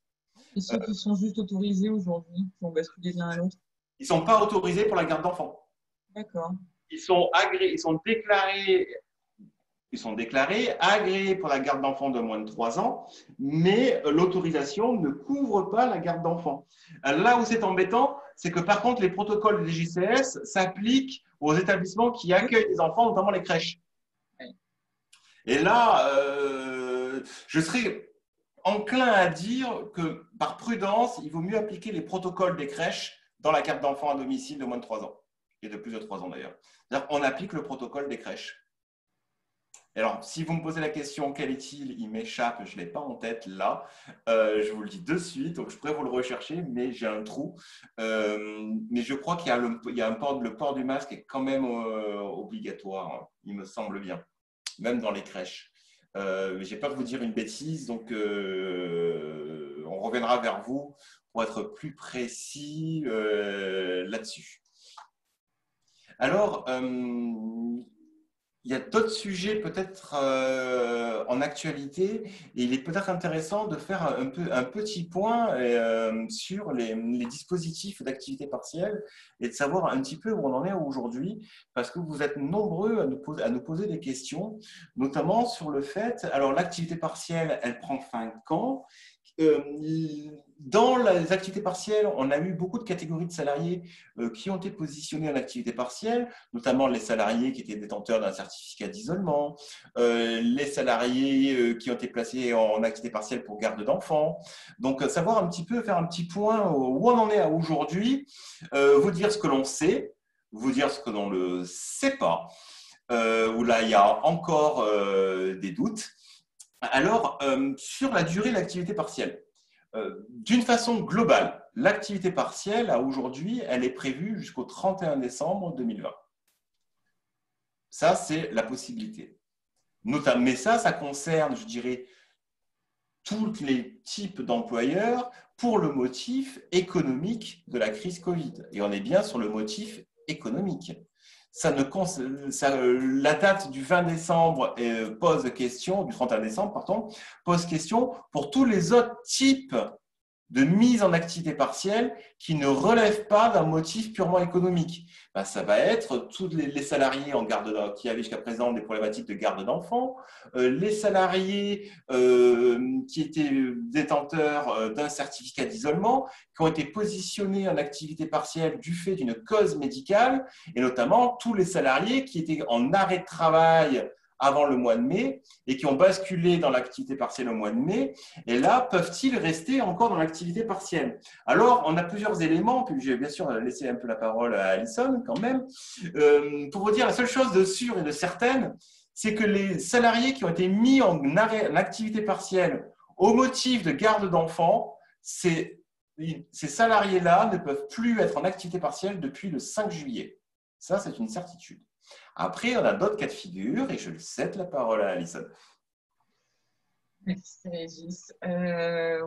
Speaker 2: Et ceux qui sont juste autorisés aujourd'hui, qui vont basculer de l'un à l'autre?
Speaker 1: Ils ne sont pas autorisés pour la garde d'enfants.
Speaker 2: D'accord.
Speaker 1: Ils sont déclarés, agréés pour la garde d'enfants de moins de 3 ans, mais l'autorisation ne couvre pas la garde d'enfants. Là où c'est embêtant, c'est que par contre, les protocoles de DGCS s'appliquent aux établissements qui accueillent les enfants, notamment les crèches. Et là, je serais enclin à dire que par prudence, il vaut mieux appliquer les protocoles des crèches dans la garde d'enfants à domicile de moins de 3 ans, et de plus de 3 ans d'ailleurs. C'est-à-dire qu'on applique le protocole des crèches. Alors, si vous me posez la question, quel est-il? Il m'échappe, je ne l'ai pas en tête là. Je vous le dis de suite, donc je pourrais vous le rechercher, mais j'ai un trou. Mais je crois qu'il y a le port du masque est quand même obligatoire, hein, il me semble bien, même dans les crèches. J'ai peur de vous dire une bêtise, donc on reviendra vers vous pour être plus précis là-dessus. Alors, il y a d'autres sujets peut-être en actualité et il est peut-être intéressant de faire un petit point sur les dispositifs d'activité partielle et de savoir un petit peu où on en est aujourd'hui parce que vous êtes nombreux à nous poser des questions, notamment sur le fait, alors l'activité partielle, elle prend fin quand? Dans les activités partielles, on a eu beaucoup de catégories de salariés qui ont été positionnés en activité partielle, notamment les salariés qui étaient détenteurs d'un certificat d'isolement, les salariés qui ont été placés en activité partielle pour garde d'enfants. Donc, savoir un petit peu, faire un petit point où on en est à aujourd'hui, vous dire ce que l'on sait, vous dire ce que l'on ne sait pas, où là, il y a encore des doutes. Alors, sur la durée de l'activité partielle, d'une façon globale, l'activité partielle, à aujourd'hui, elle est prévue jusqu'au 31 décembre 2020. Ça, c'est la possibilité. Mais ça concerne, je dirais, tous les types d'employeurs pour le motif économique de la crise Covid. Et on est bien sur le motif économique. La date du 20 décembre pose question, du 31 décembre, pardon, pose question pour tous les autres types de mise en activité partielle qui ne relèvent pas d'un motif purement économique. Ben, ça va être tous les salariés qui avaient jusqu'à présent des problématiques de garde d'enfants, les salariés qui étaient détenteurs d'un certificat d'isolement, qui ont été positionnés en activité partielle du fait d'une cause médicale, et notamment tous les salariés qui étaient en arrêt de travail avant le mois de mai et qui ont basculé dans l'activité partielle au mois de mai. Et là, peuvent-ils rester encore dans l'activité partielle? Alors, on a plusieurs éléments, puis je vais bien sûr laisser un peu la parole à Alison quand même, pour vous dire la seule chose de sûre et de certaine, c'est que les salariés qui ont été mis en activité partielle au motif de garde d'enfants, ces salariés-là ne peuvent plus être en activité partielle depuis le 5 juillet. Ça, c'est une certitude. Après, on a d'autres cas de figure et je cède la parole à Alison.
Speaker 2: Merci Régis.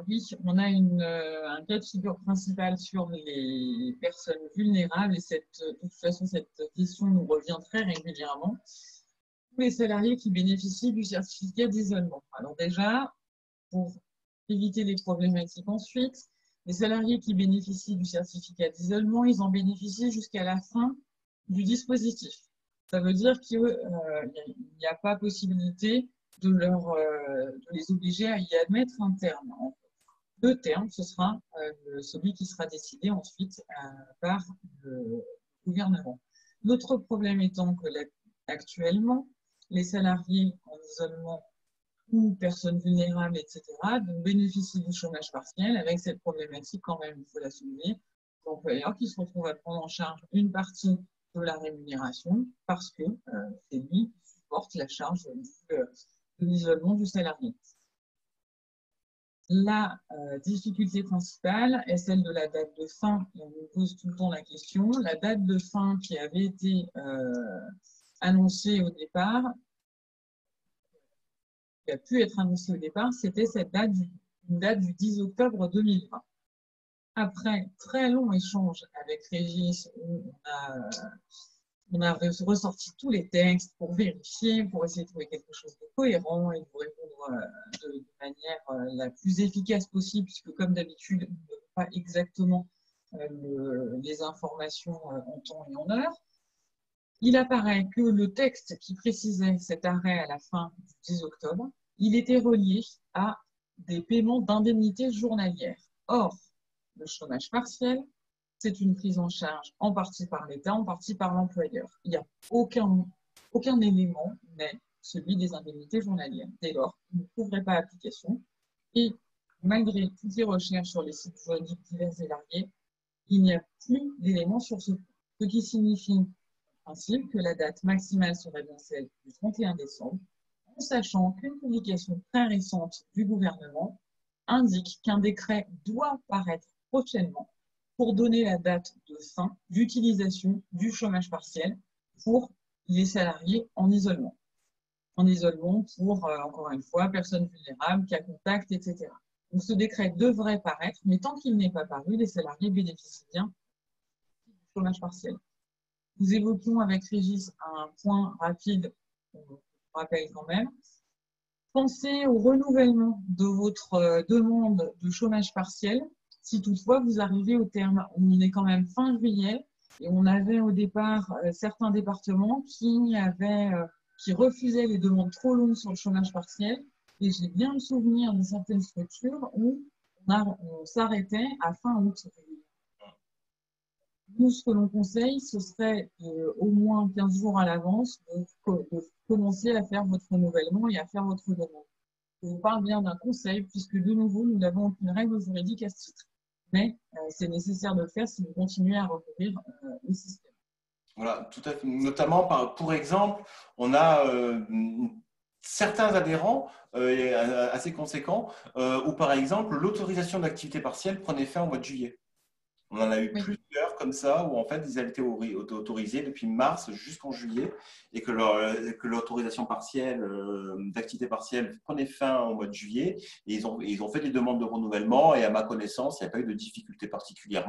Speaker 2: Oui, on a un cas de figure principal sur les personnes vulnérables et de toute façon, cette question nous revient très régulièrement. Tous les salariés qui bénéficient du certificat d'isolement. Alors déjà, pour éviter les problématiques ensuite, les salariés qui bénéficient du certificat d'isolement, ils en bénéficient jusqu'à la fin du dispositif. Ça veut dire qu'il n'y a pas possibilité de les obliger à y admettre un terme. Le terme, ce sera celui qui sera décidé ensuite par le gouvernement. Notre problème étant que actuellement, les salariés en isolement ou personnes vulnérables, etc., donc bénéficient du chômage partiel avec cette problématique quand même, il faut la souligner, l'employeur qui se retrouve à prendre en charge une partie de la rémunération parce que c'est lui qui supporte la charge de l'isolement du salarié. La difficulté principale est celle de la date de fin, et on nous pose tout le temps la question, la date de fin qui avait été annoncée au départ, qui a pu être annoncée au départ, c'était une date du 10 octobre 2020. Après très long échange avec Régis, on a ressorti tous les textes pour vérifier, pour essayer de trouver quelque chose de cohérent et de vous répondre de manière la plus efficace possible, puisque comme d'habitude, on ne donne pas exactement les informations en temps et en heure. Il apparaît que le texte qui précisait cet arrêt à la fin du 10 octobre, il était relié à des paiements d'indemnités journalières. Or, le chômage partiel, c'est une prise en charge en partie par l'État, en partie par l'employeur. Il n'y a aucun élément, mais celui des indemnités journalières. Dès lors, il ne trouverait pas application. Et malgré toutes les recherches sur les sites juridiques divers et variés, il n'y a plus d'éléments sur ce point. Ce qui signifie principe que la date maximale serait bien celle du 31 décembre, en sachant qu'une publication très récente du gouvernement indique qu'un décret doit paraître prochainement pour donner la date de fin d'utilisation du chômage partiel pour les salariés en isolement. En isolement pour, encore une fois, personnes vulnérables, cas contact, etc. Donc ce décret devrait paraître, mais tant qu'il n'est pas paru, les salariés bénéficient bien du chômage partiel. Nous évoquions avec Régis un point rapide, on rappelle quand même. Pensez au renouvellement de votre demande de chômage partiel si toutefois vous arrivez au terme. On est quand même fin juillet et on avait au départ certains départements qui refusaient les demandes trop longues sur le chômage partiel. Et j'ai bien le souvenir de certaines structures où on s'arrêtait à fin août. Nous, ce que l'on conseille, ce serait au moins 15 jours à l'avance de commencer à faire votre renouvellement et à faire votre demande. Je vous parle bien d'un conseil, puisque de nouveau, nous n'avons aucune règle juridique à ce titre. Mais c'est nécessaire de le faire si vous continuez à recourir au système.
Speaker 1: Voilà, tout à fait. Notamment, pour exemple, on a certains adhérents assez conséquents où, par exemple, l'autorisation d'activité partielle prenait fin au mois de juillet. On en a eu plusieurs comme ça, où en fait, ils avaient été autorisés depuis mars jusqu'en juillet et que l'autorisation partielle, d'activité partielle prenait fin au mois de juillet. Et ils ont fait des demandes de renouvellement et à ma connaissance, il n'y a pas eu de difficulté particulière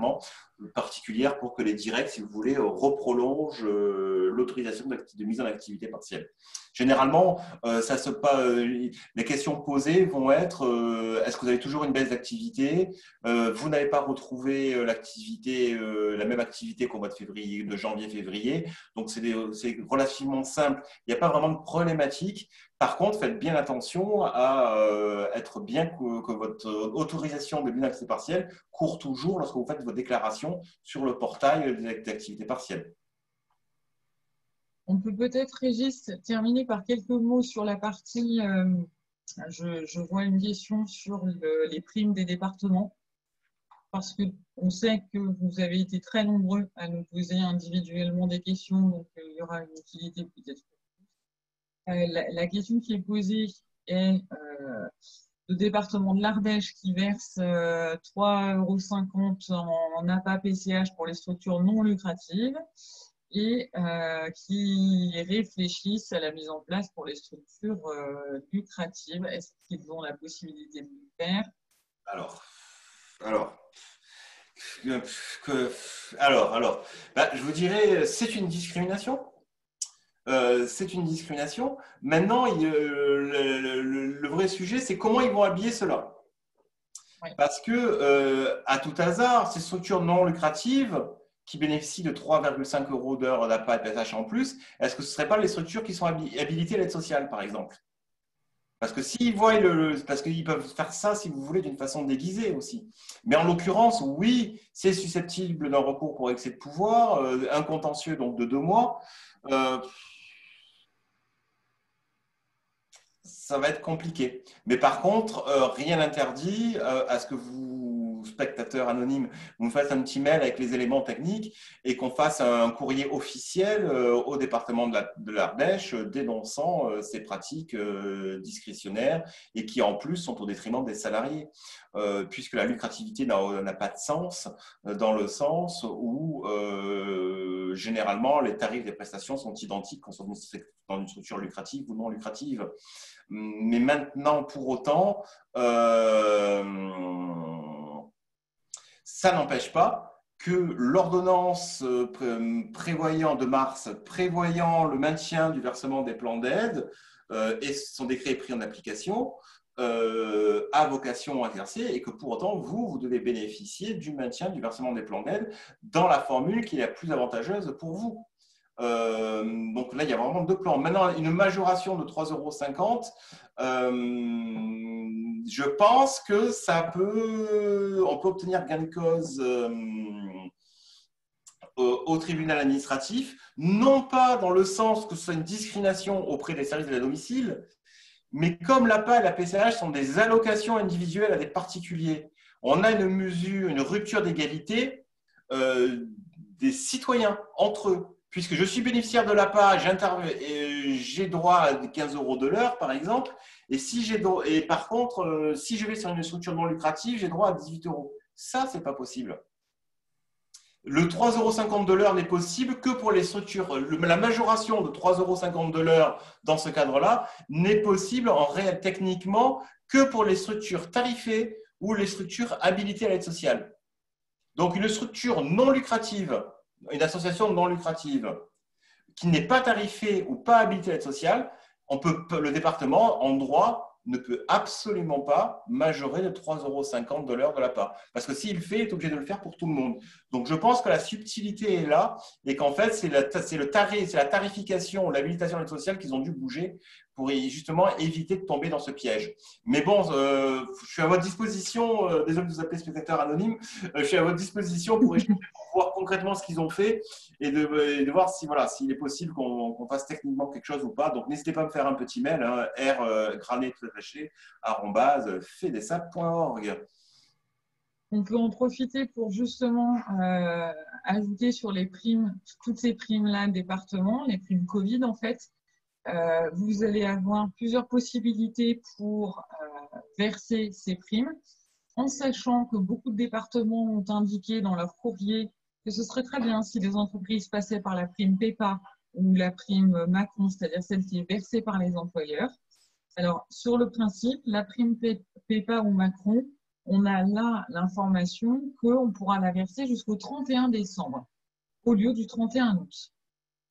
Speaker 1: pour que les directs, si vous voulez, reprolongent l'autorisation de mise en activité partielle. Généralement, les questions posées vont être est-ce que vous avez toujours une baisse d'activité? Vous n'avez pas retrouvé la même activité qu'au mois de janvier-février. Donc, c'est relativement simple. Il n'y a pas vraiment de problématique. Par contre, faites bien attention à être bien que votre autorisation de mise en activité partielle court toujours lorsque vous faites vos déclarations sur le portail d'activité partielle.
Speaker 2: On peut peut-être, Régis, terminer par quelques mots sur la partie, je vois une question sur les primes des départements, parce qu'on sait que vous avez été très nombreux à nous poser individuellement des questions, donc il y aura une utilité peut-être. La question qui est posée est le département de l'Ardèche qui verse 3,50 € en APA PCH pour les structures non lucratives. et qui réfléchissent à la mise en place pour les structures lucratives. Est-ce qu'ils ont la possibilité de le faire?
Speaker 1: Alors, alors, que- alors, je vous dirais, c'est une discrimination. C'est une discrimination. Maintenant, le vrai sujet, c'est comment ils vont habiller cela.
Speaker 2: Oui.
Speaker 1: Parce que, à tout hasard, ces structures non lucratives qui bénéficient de 3,5 € d'heure d'APA et de PSH en plus, est-ce que ce ne seraient pas les structures qui sont habilitées à l'aide sociale, par exemple? Parce que s'ils voient parce qu'ils peuvent faire ça, si vous voulez, d'une façon déguisée aussi. Mais en l'occurrence, oui, c'est susceptible d'un recours pour excès de pouvoir, un contentieux donc de 2 mois. Euh, Ça va être compliqué. Mais par contre, rien n'interdit à ce que vous, spectateurs anonymes, vous me fassiez un petit mail avec les éléments techniques et qu'on fasse un courrier officiel au département de l'Ardèche dénonçant ces pratiques discrétionnaires et qui en plus sont au détriment des salariés, puisque la lucrativité n'a pas de sens dans le sens où généralement les tarifs des prestations sont identiques qu'on soit dans une structure lucrative ou non lucrative. Mais maintenant, pour autant, ça n'empêche pas que l'ordonnance prévoyant de mars, prévoyant le maintien du versement des plans d'aide, et son décret est pris en application, a vocation à exercer et que pour autant, vous devez bénéficier du maintien du versement des plans d'aide dans la formule qui est la plus avantageuse pour vous. Donc là, il y a vraiment 2 plans. Maintenant, une majoration de 3,50 €, je pense que on peut obtenir gain de cause au tribunal administratif, non pas dans le sens que ce soit une discrimination auprès des services de la domicile, mais comme l'APA et la PCH sont des allocations individuelles à des particuliers, on a une mesure, une rupture d'égalité des citoyens entre eux. Puisque je suis bénéficiaire de l'APA, j'ai droit à 15 € de l'heure, par exemple. Et par contre, si je vais sur une structure non lucrative, j'ai droit à 18 €. Ça, ce n'est pas possible. Le 3,50 € de l'heure n'est possible que pour les structures. La majoration de 3,50 € de l'heure dans ce cadre-là n'est possible en réel techniquement que pour les structures tarifées ou les structures habilitées à l'aide sociale. Donc, une structure non lucrative, une association non lucrative qui n'est pas tarifée ou pas habilitée à l'aide sociale, le département, en droit, ne peut absolument pas majorer de 3,50 € de l'heure de la part. Parce que s'il le fait, il est obligé de le faire pour tout le monde. Donc, je pense que la subtilité est là et qu'en fait, c'est la tarification, l'habilitation à l'aide sociale qu'ils ont dû bouger pour justement éviter de tomber dans ce piège. Mais bon, je suis à votre disposition, désolé de vous appeler spectateur anonyme, je suis à votre disposition pour échanger, pour voir concrètement ce qu'ils ont fait et de voir si, voilà, s'il est possible qu'on fasse techniquement quelque chose ou pas. Donc, n'hésitez pas à me faire un petit mail, hein, @fedesap.org.
Speaker 2: On peut en profiter pour justement ajouter sur les primes, toutes ces primes-là, département, les primes Covid en fait. Vous allez avoir plusieurs possibilités pour verser ces primes, en sachant que beaucoup de départements ont indiqué dans leur courrier que ce serait très bien si les entreprises passaient par la prime PEPA ou la prime Macron, c'est-à-dire celle qui est versée par les employeurs. Alors, sur le principe, la prime PEPA ou Macron, on a là l'information qu'on pourra la verser jusqu'au 31 décembre au lieu du 31 août.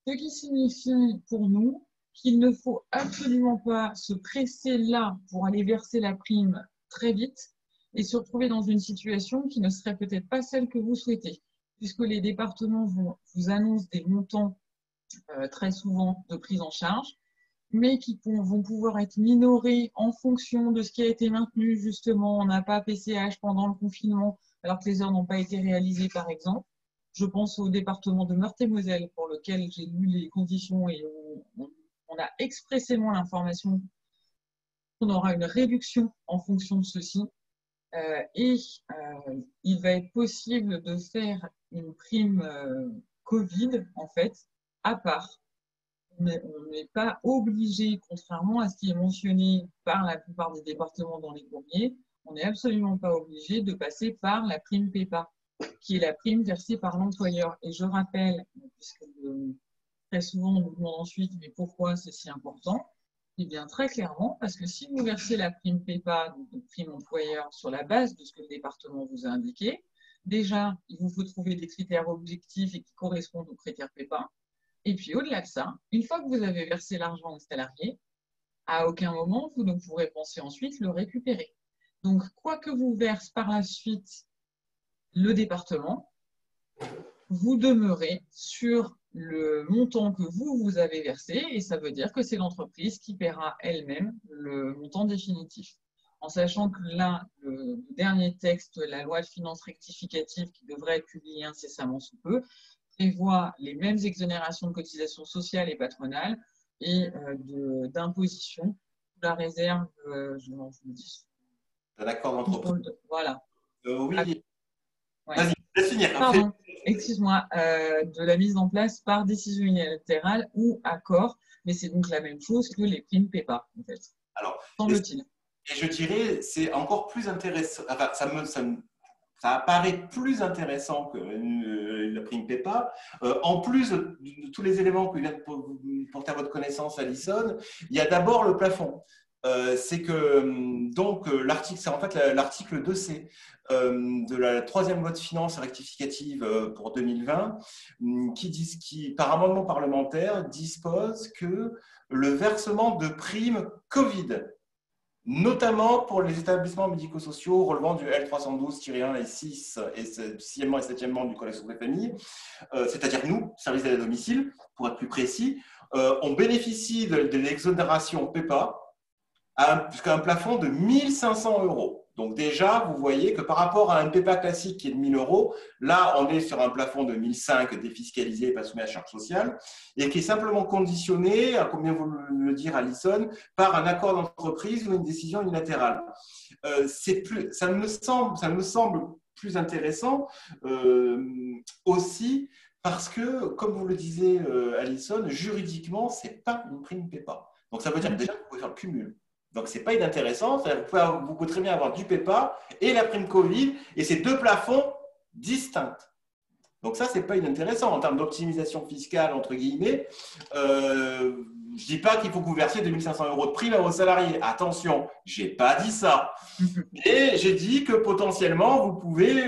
Speaker 2: Ce qui signifie pour nous qu'il ne faut absolument pas se presser là pour aller verser la prime très vite et se retrouver dans une situation qui ne serait peut-être pas celle que vous souhaitez, puisque les départements vous annoncent des montants très souvent de prise en charge, mais qui vont pouvoir être minorés en fonction de ce qui a été maintenu justement. On n'a pas PCH pendant le confinement, alors que les heures n'ont pas été réalisées, par exemple. Je pense au département de Meurthe-et-Moselle, pour lequel j'ai lu les conditions et on a expressément l'information qu'on aura une réduction en fonction de ceci. Il va être possible de faire une prime Covid, en fait, à part. Mais on n'est pas obligé, contrairement à ce qui est mentionné par la plupart des départements dans les courriers, on n'est absolument pas obligé de passer par la prime PEPA. qui est la prime versée par l'employeur. Et je rappelle, puisque très souvent on nous demande ensuite, mais pourquoi c'est si important? Eh bien, très clairement, parce que si vous versez la prime PEPA, donc prime employeur, sur la base de ce que le département vous a indiqué, déjà, il vous faut trouver des critères objectifs et qui correspondent aux critères PEPA. Et puis, au-delà de ça, une fois que vous avez versé l'argent au salarié, à aucun moment, vous ne pourrez penser ensuite le récupérer. Donc, quoi que vous verse par la suite le département, vous demeurez sur le montant que vous avez versé et ça veut dire que c'est l'entreprise qui paiera elle-même le montant définitif. En sachant que là, le dernier texte, la loi de finances rectificative qui devrait être publiée incessamment sous peu, prévoit les mêmes exonérations de cotisations sociales et patronales et d'imposition sous la réserve, je vous le dis.
Speaker 1: Un accord d'entreprise.
Speaker 2: Voilà.
Speaker 1: Oui.
Speaker 2: Ouais.
Speaker 1: Vas-y, laisse finir.
Speaker 2: Pardon, excuse-moi, de la mise en place par décision unilatérale ou accord, mais c'est donc la même chose que les primes PEPA, en fait.
Speaker 1: Alors,
Speaker 2: semble-t-il.
Speaker 1: Et je dirais, c'est encore plus intéressant, enfin, ça apparaît plus intéressant que la prime PEPA. En plus de tous les éléments que vient de porter à votre connaissance, Alison, il y a d'abord le plafond. C'est que donc l'article, c'est en fait l'article 2C de la troisième loi de finances rectificative pour 2020, qui, par amendement parlementaire, dispose que le versement de primes Covid, notamment pour les établissements médico-sociaux relevant du L312-1 et 6 et 6e et 7e du Code de la sécurité famille, c'est-à-dire nous, services d'aide à domicile, pour être plus précis, on bénéficie de l'exonération PEPA jusqu'à un plafond de 1 500 €. Donc déjà, vous voyez que par rapport à un PEPA classique qui est de 1 000 €, là, on est sur un plafond de 1 500 € défiscalisé et pas soumis à charge sociale, et qui est simplement conditionné, à combien vous le dire, Alison, par un accord d'entreprise ou une décision unilatérale. Ça me semble plus intéressant aussi parce que, comme vous le disiez, Alison, juridiquement, ce n'est pas une prime PEPA. Donc ça veut dire que déjà, vous pouvez faire le cumul. Donc, ce n'est pas inintéressant. Vous pouvez très bien avoir du PEPA et la prime Covid, et c'est deux plafonds distincts. Donc, ça, ce n'est pas inintéressant en termes d'optimisation fiscale, entre guillemets. Je ne dis pas qu'il faut que vous versiez 2 500 € de prime à vos salariés. Attention, je n'ai pas dit ça. Mais j'ai dit que potentiellement, vous pouvez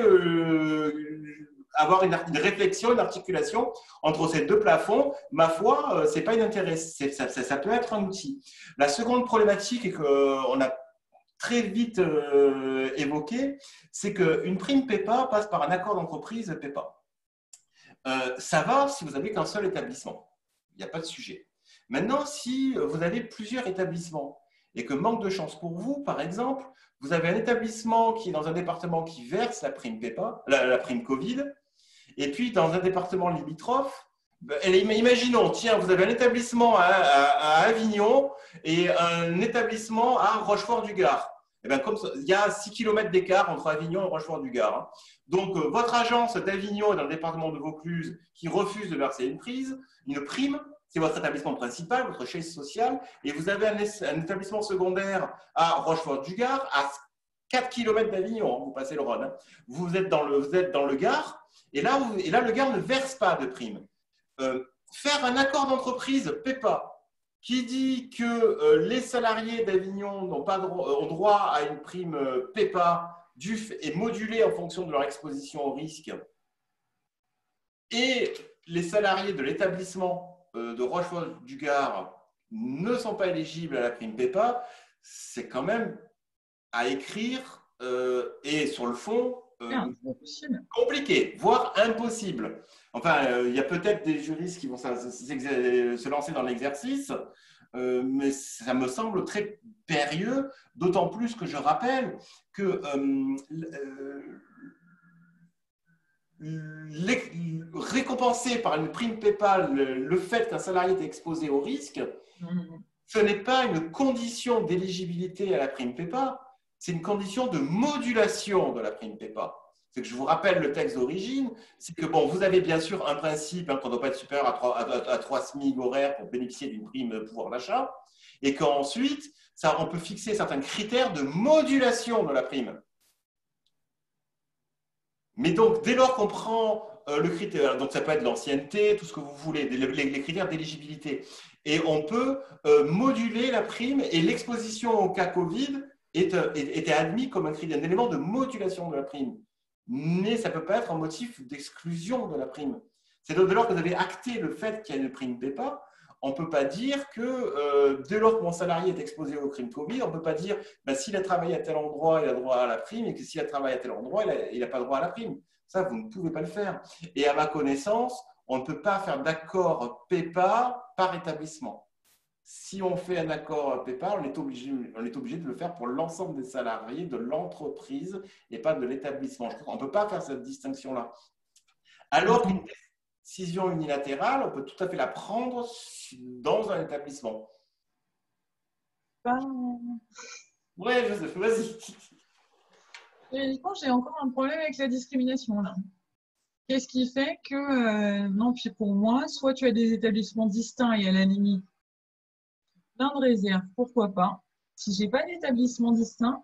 Speaker 1: avoir une réflexion, une articulation entre ces deux plafonds. Ma foi, c'est pas inintéressant. Ça peut être un outil. La seconde problématique, et qu'on a très vite évoqué, c'est qu'une prime PEPA passe par un accord d'entreprise PEPA. Ça va si vous n'avez qu'un seul établissement. Il n'y a pas de sujet. Maintenant, si vous avez plusieurs établissements et que manque de chance pour vous, par exemple, vous avez un établissement qui est dans un département qui verse la prime PEPA, la prime Covid, et puis dans un département limitrophe, imaginons, tiens, vous avez un établissement à Avignon et un établissement à Rochefort-du-Gard. Et bien, comme ça, il y a 6 km d'écart entre Avignon et Rochefort-du-Gard. Donc, votre agence d'Avignon est dans le département de Vaucluse qui refuse de verser une prime, c'est votre établissement principal, votre chaise sociale, et vous avez un établissement secondaire à Rochefort-du-Gard, à 4 km d'Avignon, vous passez le Rhône. Vous êtes dans le Gard, et là, le Gard ne verse pas de prime. Faire un accord d'entreprise PEPA qui dit que les salariés d'Avignon ont droit à une prime PEPA et modulée en fonction de leur exposition au risque, et les salariés de l'établissement de Rochefort-du-Gard ne sont pas éligibles à la prime PEPA, c'est quand même à écrire et sur le fond compliqué, voire impossible. Enfin, il y a peut-être des juristes qui vont se lancer dans l'exercice, mais ça me semble très périlleux, d'autant plus que je rappelle que récompenser par une prime PEPA le fait qu'un salarié est exposé au risque, ce n'est pas une condition d'éligibilité à la prime PEPA, c'est une condition de modulation de la prime PEPA. C'est que je vous rappelle le texte d'origine, c'est que bon, vous avez bien sûr un principe qu'on ne doit pas être supérieur à 3 SMIC horaires pour bénéficier d'une prime pouvoir d'achat, et qu'ensuite, on peut fixer certains critères de modulation de la prime. Mais donc, dès lors qu'on prend le critère, donc ça peut être l'ancienneté, tout ce que vous voulez, les critères d'éligibilité, et on peut moduler la prime et l'exposition au cas Covid était admis comme un élément de modulation de la prime. Mais ça ne peut pas être un motif d'exclusion de la prime. C'est dès lors que vous avez acté le fait qu'il y a une prime PEPA, on ne peut pas dire que dès lors que mon salarié est exposé au crime Covid, on ne peut pas dire ben, s'il a travaillé à tel endroit, il a droit à la prime, et que s'il a travaillé à tel endroit, il n'a pas droit à la prime. Ça, vous ne pouvez pas le faire. Et à ma connaissance, on ne peut pas faire d'accord PEPA par établissement. Si on fait un accord PEPA, on est obligé de le faire pour l'ensemble des salariés de l'entreprise et pas de l'établissement. On ne peut pas faire cette distinction-là. Alors qu'une décision unilatérale, on peut tout à fait la prendre dans un établissement. Oui, Joseph, vas-y.
Speaker 2: Je pense que j'ai encore un problème avec la discrimination là. Qu'est-ce qui fait que, non, puis pour moi, soit tu as des établissements distincts et à la limite, plein de réserves, pourquoi pas. Si j'ai pas d'établissement distinct,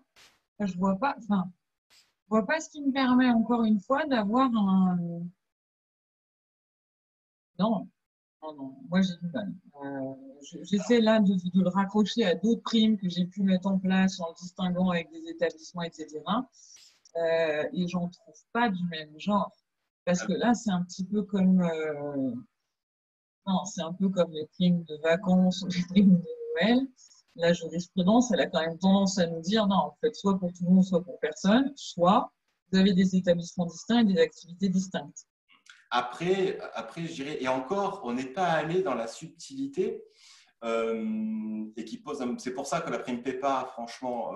Speaker 2: je vois pas ce qui me permet encore une fois d'avoir un. Non, non, moi j'ai du mal. J'essaie là de le raccrocher à d'autres primes que j'ai pu mettre en place en le distinguant avec des établissements, etc. Et j'en trouve pas du même genre. Parce que là, c'est un petit peu comme. Non, c'est un peu comme les primes de vacances ou les primes de Noël. La jurisprudence, elle a quand même tendance à nous dire non, en fait, soit pour tout le monde, soit pour personne, soit vous avez des établissements distincts et des activités distinctes.
Speaker 1: Après, je dirais, et encore, on n'est pas allé dans la subtilité et qui pose. C'est pour ça que la prime PEPA, franchement,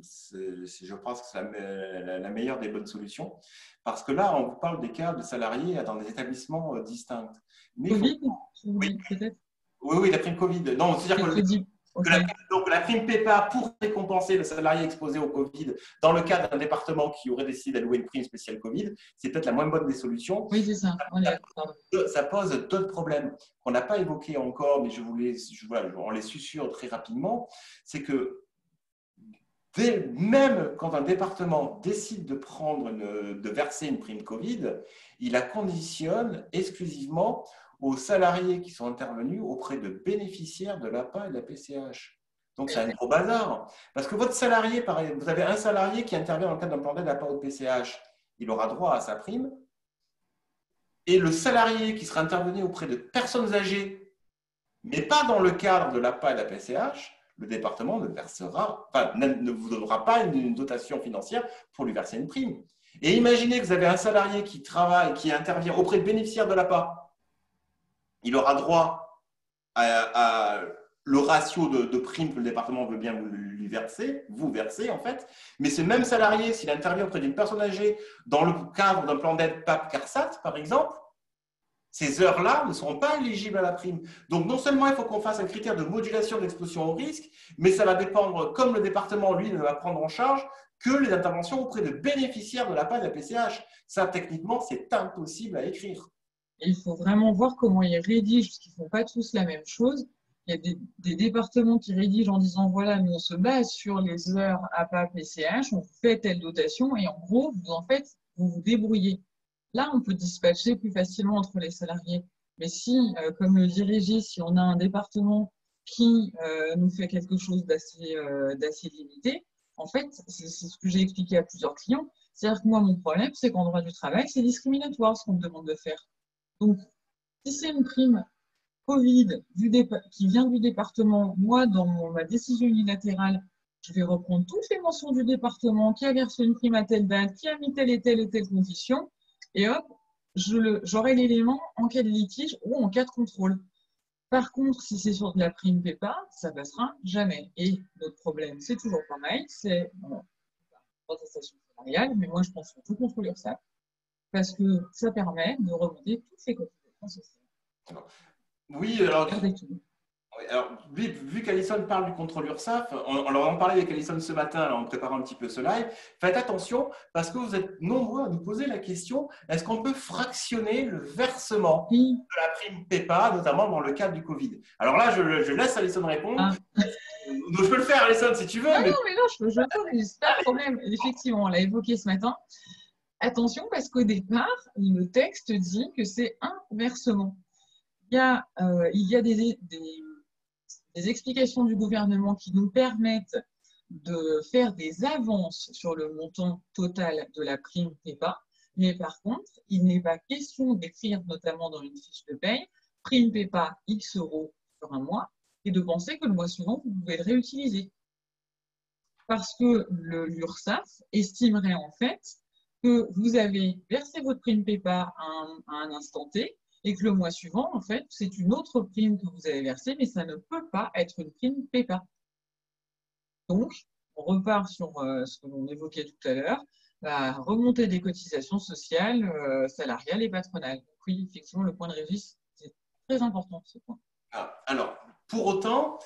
Speaker 1: je pense que c'est la meilleure des bonnes solutions. Parce que là, on vous parle des cas de salariés dans des établissements distincts. Mais
Speaker 2: Covid,
Speaker 1: oui,
Speaker 2: peut-être.
Speaker 1: oui, la prime Covid. Non, c'est-à-dire que la prime PEPA pour récompenser le salarié exposé au Covid dans le cas d'un département qui aurait décidé d'allouer une prime spéciale Covid, c'est peut-être la moins bonne des solutions.
Speaker 2: Oui, c'est ça.
Speaker 1: Ça pose d'autres problèmes qu'on n'a pas évoqués encore, mais on les susurre très rapidement. C'est que même quand un département décide de verser une prime Covid, il la conditionne exclusivement aux salariés qui sont intervenus auprès de bénéficiaires de l'APA et de la PCH. Donc, c'est un gros bazar. Parce que votre salarié, par exemple, vous avez un salarié qui intervient dans le cadre d'un plan d'aide d'APA ou de PCH, il aura droit à sa prime. Et le salarié qui sera intervenu auprès de personnes âgées, mais pas dans le cadre de l'APA et de la PCH, le département ne vous donnera pas une dotation financière pour lui verser une prime. Et imaginez que vous avez un salarié qui travaille, qui intervient auprès de bénéficiaires de l'APA. Il aura droit à le ratio de primes que le département veut bien vous verser en fait. Mais ce même salarié, s'il intervient auprès d'une personne âgée dans le cadre d'un plan d'aide PAP-CARSAT, par exemple, ces heures-là ne seront pas éligibles à la prime. Donc, non seulement il faut qu'on fasse un critère de modulation de l'exposition au risque, mais ça va dépendre, comme le département, lui, ne va prendre en charge que les interventions auprès de bénéficiaires de l'APA et de la PCH. Ça, techniquement, c'est impossible à écrire.
Speaker 2: Et il faut vraiment voir comment ils rédigent, parce qu'ils ne font pas tous la même chose. Il y a des départements qui rédigent en disant voilà, nous on se base sur les heures APA, PCH, on fait telle dotation, et en gros, vous vous débrouillez. Là, on peut dispatcher plus facilement entre les salariés. Mais si, comme le dit Régis, si on a un département qui nous fait quelque chose d'assez limité, en fait, c'est ce que j'ai expliqué à plusieurs clients. C'est-à-dire que moi, mon problème, c'est qu'en droit du travail, c'est discriminatoire ce qu'on me demande de faire. Donc, si c'est une prime Covid qui vient du département, moi, dans ma décision unilatérale, je vais reprendre toutes les mentions du département qui a versé une prime à telle date, qui a mis telle et telle condition, et hop, j'aurai l'élément en cas de litige ou en cas de contrôle. Par contre, si c'est sur de la prime PEPA, ça passera jamais. Et notre problème, c'est toujours pareil, c'est protestation salariale, mais moi je pense qu'il faut tout contrôler ça, parce que ça permet de remonter toutes ces cotisations sociales.
Speaker 1: Oui, alors vu qu'Alison parle du contrôle URSSAF, on leur en parlait avec Alison ce matin là, en préparant un petit peu ce live. Faites attention parce que vous êtes nombreux à nous poser la question, est-ce qu'on peut fractionner le versement de la prime PEPA, notamment dans le cadre du Covid? Alors là, je laisse Alison répondre. Donc, je peux le faire, Alison, si tu veux.
Speaker 2: Non, mais non, je peux, pas de problème. Effectivement, on l'a évoqué ce matin. Attention, parce qu'au départ, le texte dit que c'est un versement. Il y a des explications du gouvernement qui nous permettent de faire des avances sur le montant total de la prime PEPA. Mais par contre, il n'est pas question d'écrire, notamment dans une fiche de paye, prime PEPA X euros sur un mois, et de penser que le mois suivant, vous pouvez le réutiliser. Parce que l'URSSAF estimerait en fait que vous avez versé votre prime PEPA à un instant T, et que le mois suivant, en fait, c'est une autre prime que vous avez versée, mais ça ne peut pas être une prime PEPA. Donc, on repart sur ce que l'on évoquait tout à l'heure, la remontée des cotisations sociales, salariales et patronales. Donc, oui, effectivement, le point de Régis, c'est très important, ce point.
Speaker 1: Alors, pour autant,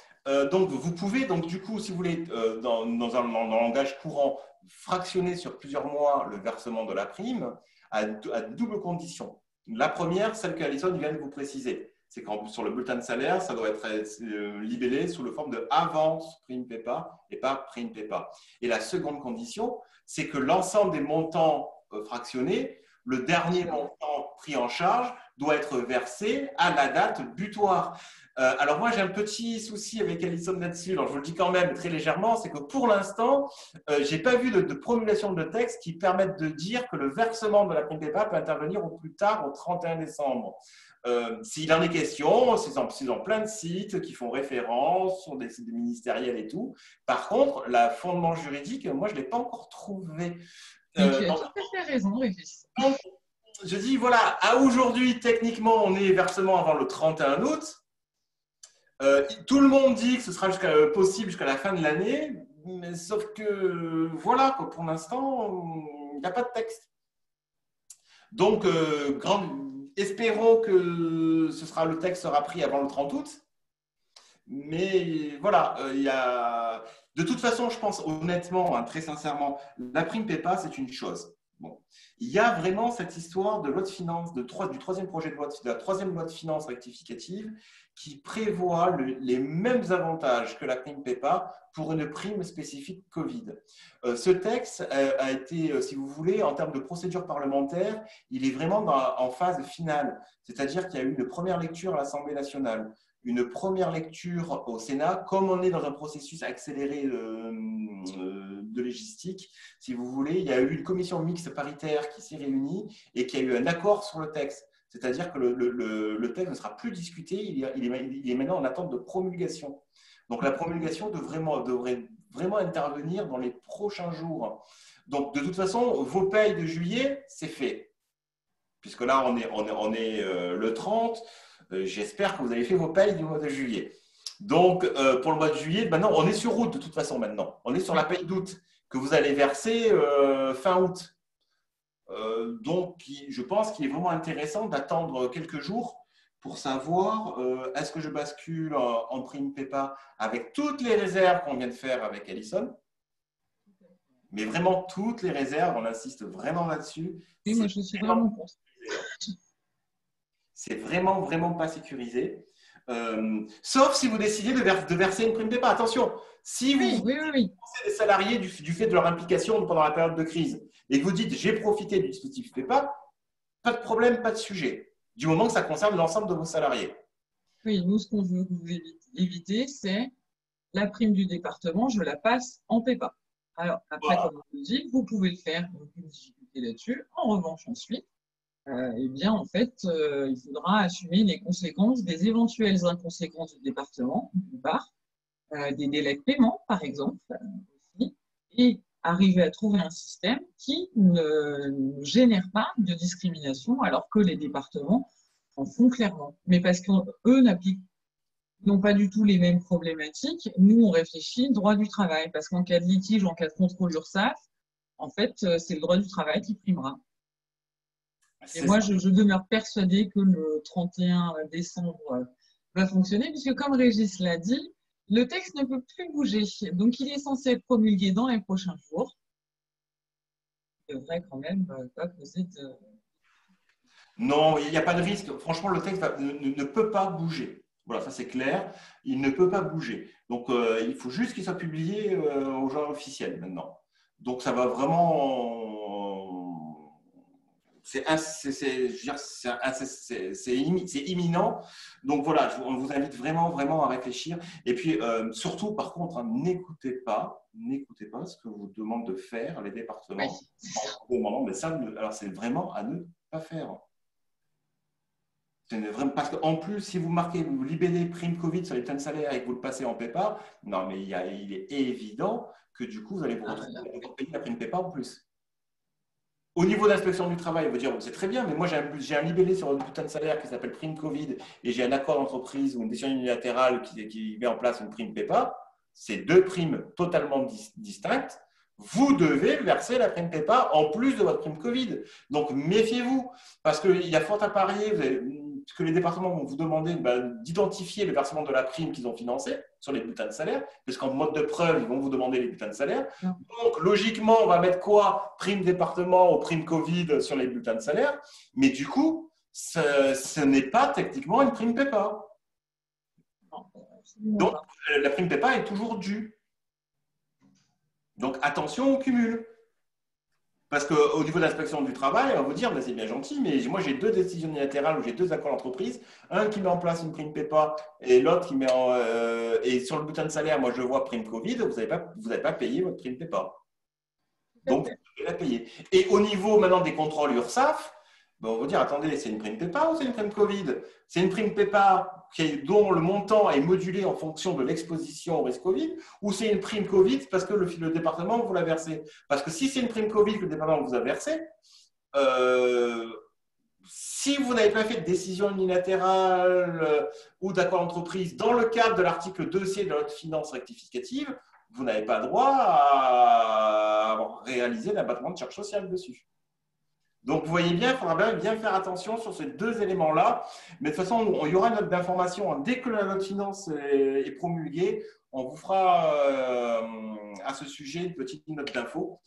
Speaker 1: donc vous pouvez, donc du coup, si vous voulez, dans un langage courant, fractionner sur plusieurs mois le versement de la prime à double condition. La première, celle qu'Alison vient de vous préciser, c'est qu'en sur le bulletin de salaire, ça doit être libellé sous la forme de avance prime PEPA et pas prime PEPA. Et la seconde condition, c'est que l'ensemble des montants fractionnés, le dernier montant pris en charge, doit être versé à la date butoir. Alors moi, j'ai un petit souci avec Alison là-dessus. Alors je vous le dis quand même très légèrement, c'est que pour l'instant, je n'ai pas vu de promulgation de texte qui permette de dire que le versement de la prime PEPA peut intervenir au plus tard au 31 décembre. S'il en est question, c'est dans plein de sites qui font référence sur des sites ministériels et tout. Par contre, le fondement juridique, moi, je ne l'ai pas encore trouvé.
Speaker 2: Mais tu as tout à fait raison, Régis.
Speaker 1: Je dis, voilà, à aujourd'hui, techniquement, on est versement avant le 31 août. Tout le monde dit que ce sera possible jusqu'à la fin de l'année, mais sauf que, voilà, pour l'instant, il n'y a pas de texte. Donc, espérons que le texte sera pris avant le 30 août. Mais voilà, de toute façon, je pense honnêtement, très sincèrement, la prime PEPA, c'est une chose. Bon. Il y a vraiment cette histoire de loi de finances, du troisième projet de loi, de la troisième loi de finances rectificative qui prévoit les mêmes avantages que la prime PEPA pour une prime spécifique Covid. Ce texte a été, si vous voulez, en termes de procédure parlementaire, il est vraiment en phase finale. C'est-à-dire qu'il y a eu une première lecture à l'Assemblée nationale, une première lecture au Sénat, comme on est dans un processus accéléré de légistique, si vous voulez, il y a eu une commission mixte paritaire qui s'est réunie et qui a eu un accord sur le texte. C'est-à-dire que le texte ne sera plus discuté, il est maintenant en attente de promulgation. Donc la promulgation devrait vraiment intervenir dans les prochains jours. Donc de toute façon, vos payes de juillet, c'est fait. Puisque là, on est le 30. J'espère que vous avez fait vos payes du mois de juillet. Donc, pour le mois de juillet, maintenant, on est sur août de toute façon maintenant. On est sur la paye d'août que vous allez verser fin août. Donc, je pense qu'il est vraiment intéressant d'attendre quelques jours pour savoir est-ce que je bascule en prime PEPA avec toutes les réserves qu'on vient de faire avec Alison. Mais vraiment toutes les réserves, on insiste vraiment là-dessus.
Speaker 2: Oui, moi je suis vraiment contre.
Speaker 1: C'est vraiment, vraiment pas sécurisé. Sauf si vous décidez de verser une prime PEPA. Attention, si vous
Speaker 2: oui.
Speaker 1: des salariés du fait de leur implication pendant la période de crise et que vous dites j'ai profité du dispositif PEPA, pas de problème, pas de sujet, du moment que ça concerne l'ensemble de vos salariés.
Speaker 2: Oui, nous, ce qu'on veut vous éviter, c'est la prime du département, je la passe en PEPA. Alors, après, comme on le dit, vous pouvez le faire, aucune difficulté là-dessus. En revanche, ensuite, eh bien, en fait, il faudra assumer les conséquences des éventuelles inconséquences du département, d'une part, des délais de paiement, par exemple, aussi, et arriver à trouver un système qui ne génère pas de discrimination, alors que les départements en font clairement. Mais parce qu'eux n'ont pas du tout les mêmes problématiques, nous, on réfléchit droit du travail, parce qu'en cas de litige, en cas de contrôle URSSAF, en fait, c'est le droit du travail qui primera. Et moi, je demeure persuadée que le 31 décembre va fonctionner, puisque comme Régis l'a dit, le texte ne peut plus bouger. Donc, il est censé être promulgué dans les prochains jours. Il devrait quand même pas causer de...
Speaker 1: Non, il n'y a pas de risque. Franchement, le texte ne peut pas bouger. Voilà, ça c'est clair. Il ne peut pas bouger. Donc, il faut juste qu'il soit publié au journal officiel maintenant. Donc, ça va vraiment c'est imminent. Donc voilà, on vous invite vraiment, vraiment à réfléchir. Et puis surtout, par contre, hein, n'écoutez pas ce que vous demandent de faire les départements.
Speaker 2: Oui.
Speaker 1: Mais ça, alors c'est vraiment à ne pas faire. Parce qu'en plus, si vous marquez, vous libellez prime Covid sur les bulletins de salaire et que vous le passez en PEPA, non, mais il est évident que du coup, vous allez vous retrouver à payer la prime PEPA en plus. Au niveau de l'inspection du travail, on va dire, c'est très bien, mais moi j'ai un libellé sur le bulletin de salaire qui s'appelle prime Covid et j'ai un accord d'entreprise ou une décision unilatérale qui met en place une prime PEPA. C'est deux primes totalement distinctes. Vous devez verser la prime PEPA en plus de votre prime Covid. Donc méfiez-vous, parce qu'il y a fort à parier que les départements vont vous demander d'identifier le versement de la prime qu'ils ont financée sur les bulletins de salaire, parce qu'en mode de preuve, ils vont vous demander les bulletins de salaire. Donc, logiquement, on va mettre quoi? Prime département ou prime Covid sur les bulletins de salaire. Mais du coup, ce n'est pas techniquement une prime PEPA. Donc, la prime PEPA est toujours due. Donc, attention au cumul. Parce qu'au niveau de l'inspection du travail, on va vous dire, c'est bien gentil, mais moi j'ai deux décisions unilatérales où j'ai deux accords d'entreprise, un qui met en place une prime PEPA et l'autre qui met et sur le bulletin de salaire, moi je vois prime Covid, vous n'avez pas payé votre prime PEPA. Donc, vous devez la payer. Et au niveau maintenant des contrôles URSSAF, on va vous dire, attendez, c'est une prime PEPA ou c'est une prime Covid? C'est une prime PEPA dont le montant est modulé en fonction de l'exposition au risque Covid, ou c'est une prime Covid parce que le département vous l'a versé? Parce que si c'est une prime Covid que le département vous a versé, si vous n'avez pas fait de décision unilatérale ou d'accord d'entreprise dans le cadre de l'article 2C de la loi de finances rectificative, vous n'avez pas droit à réaliser l'abattement de charges sociales dessus. Donc, vous voyez bien, il faudra bien faire attention sur ces deux éléments-là. Mais de toute façon, il y aura une note d'information. Dès que la loi de finances est promulguée, on vous fera à ce sujet une petite note d'info.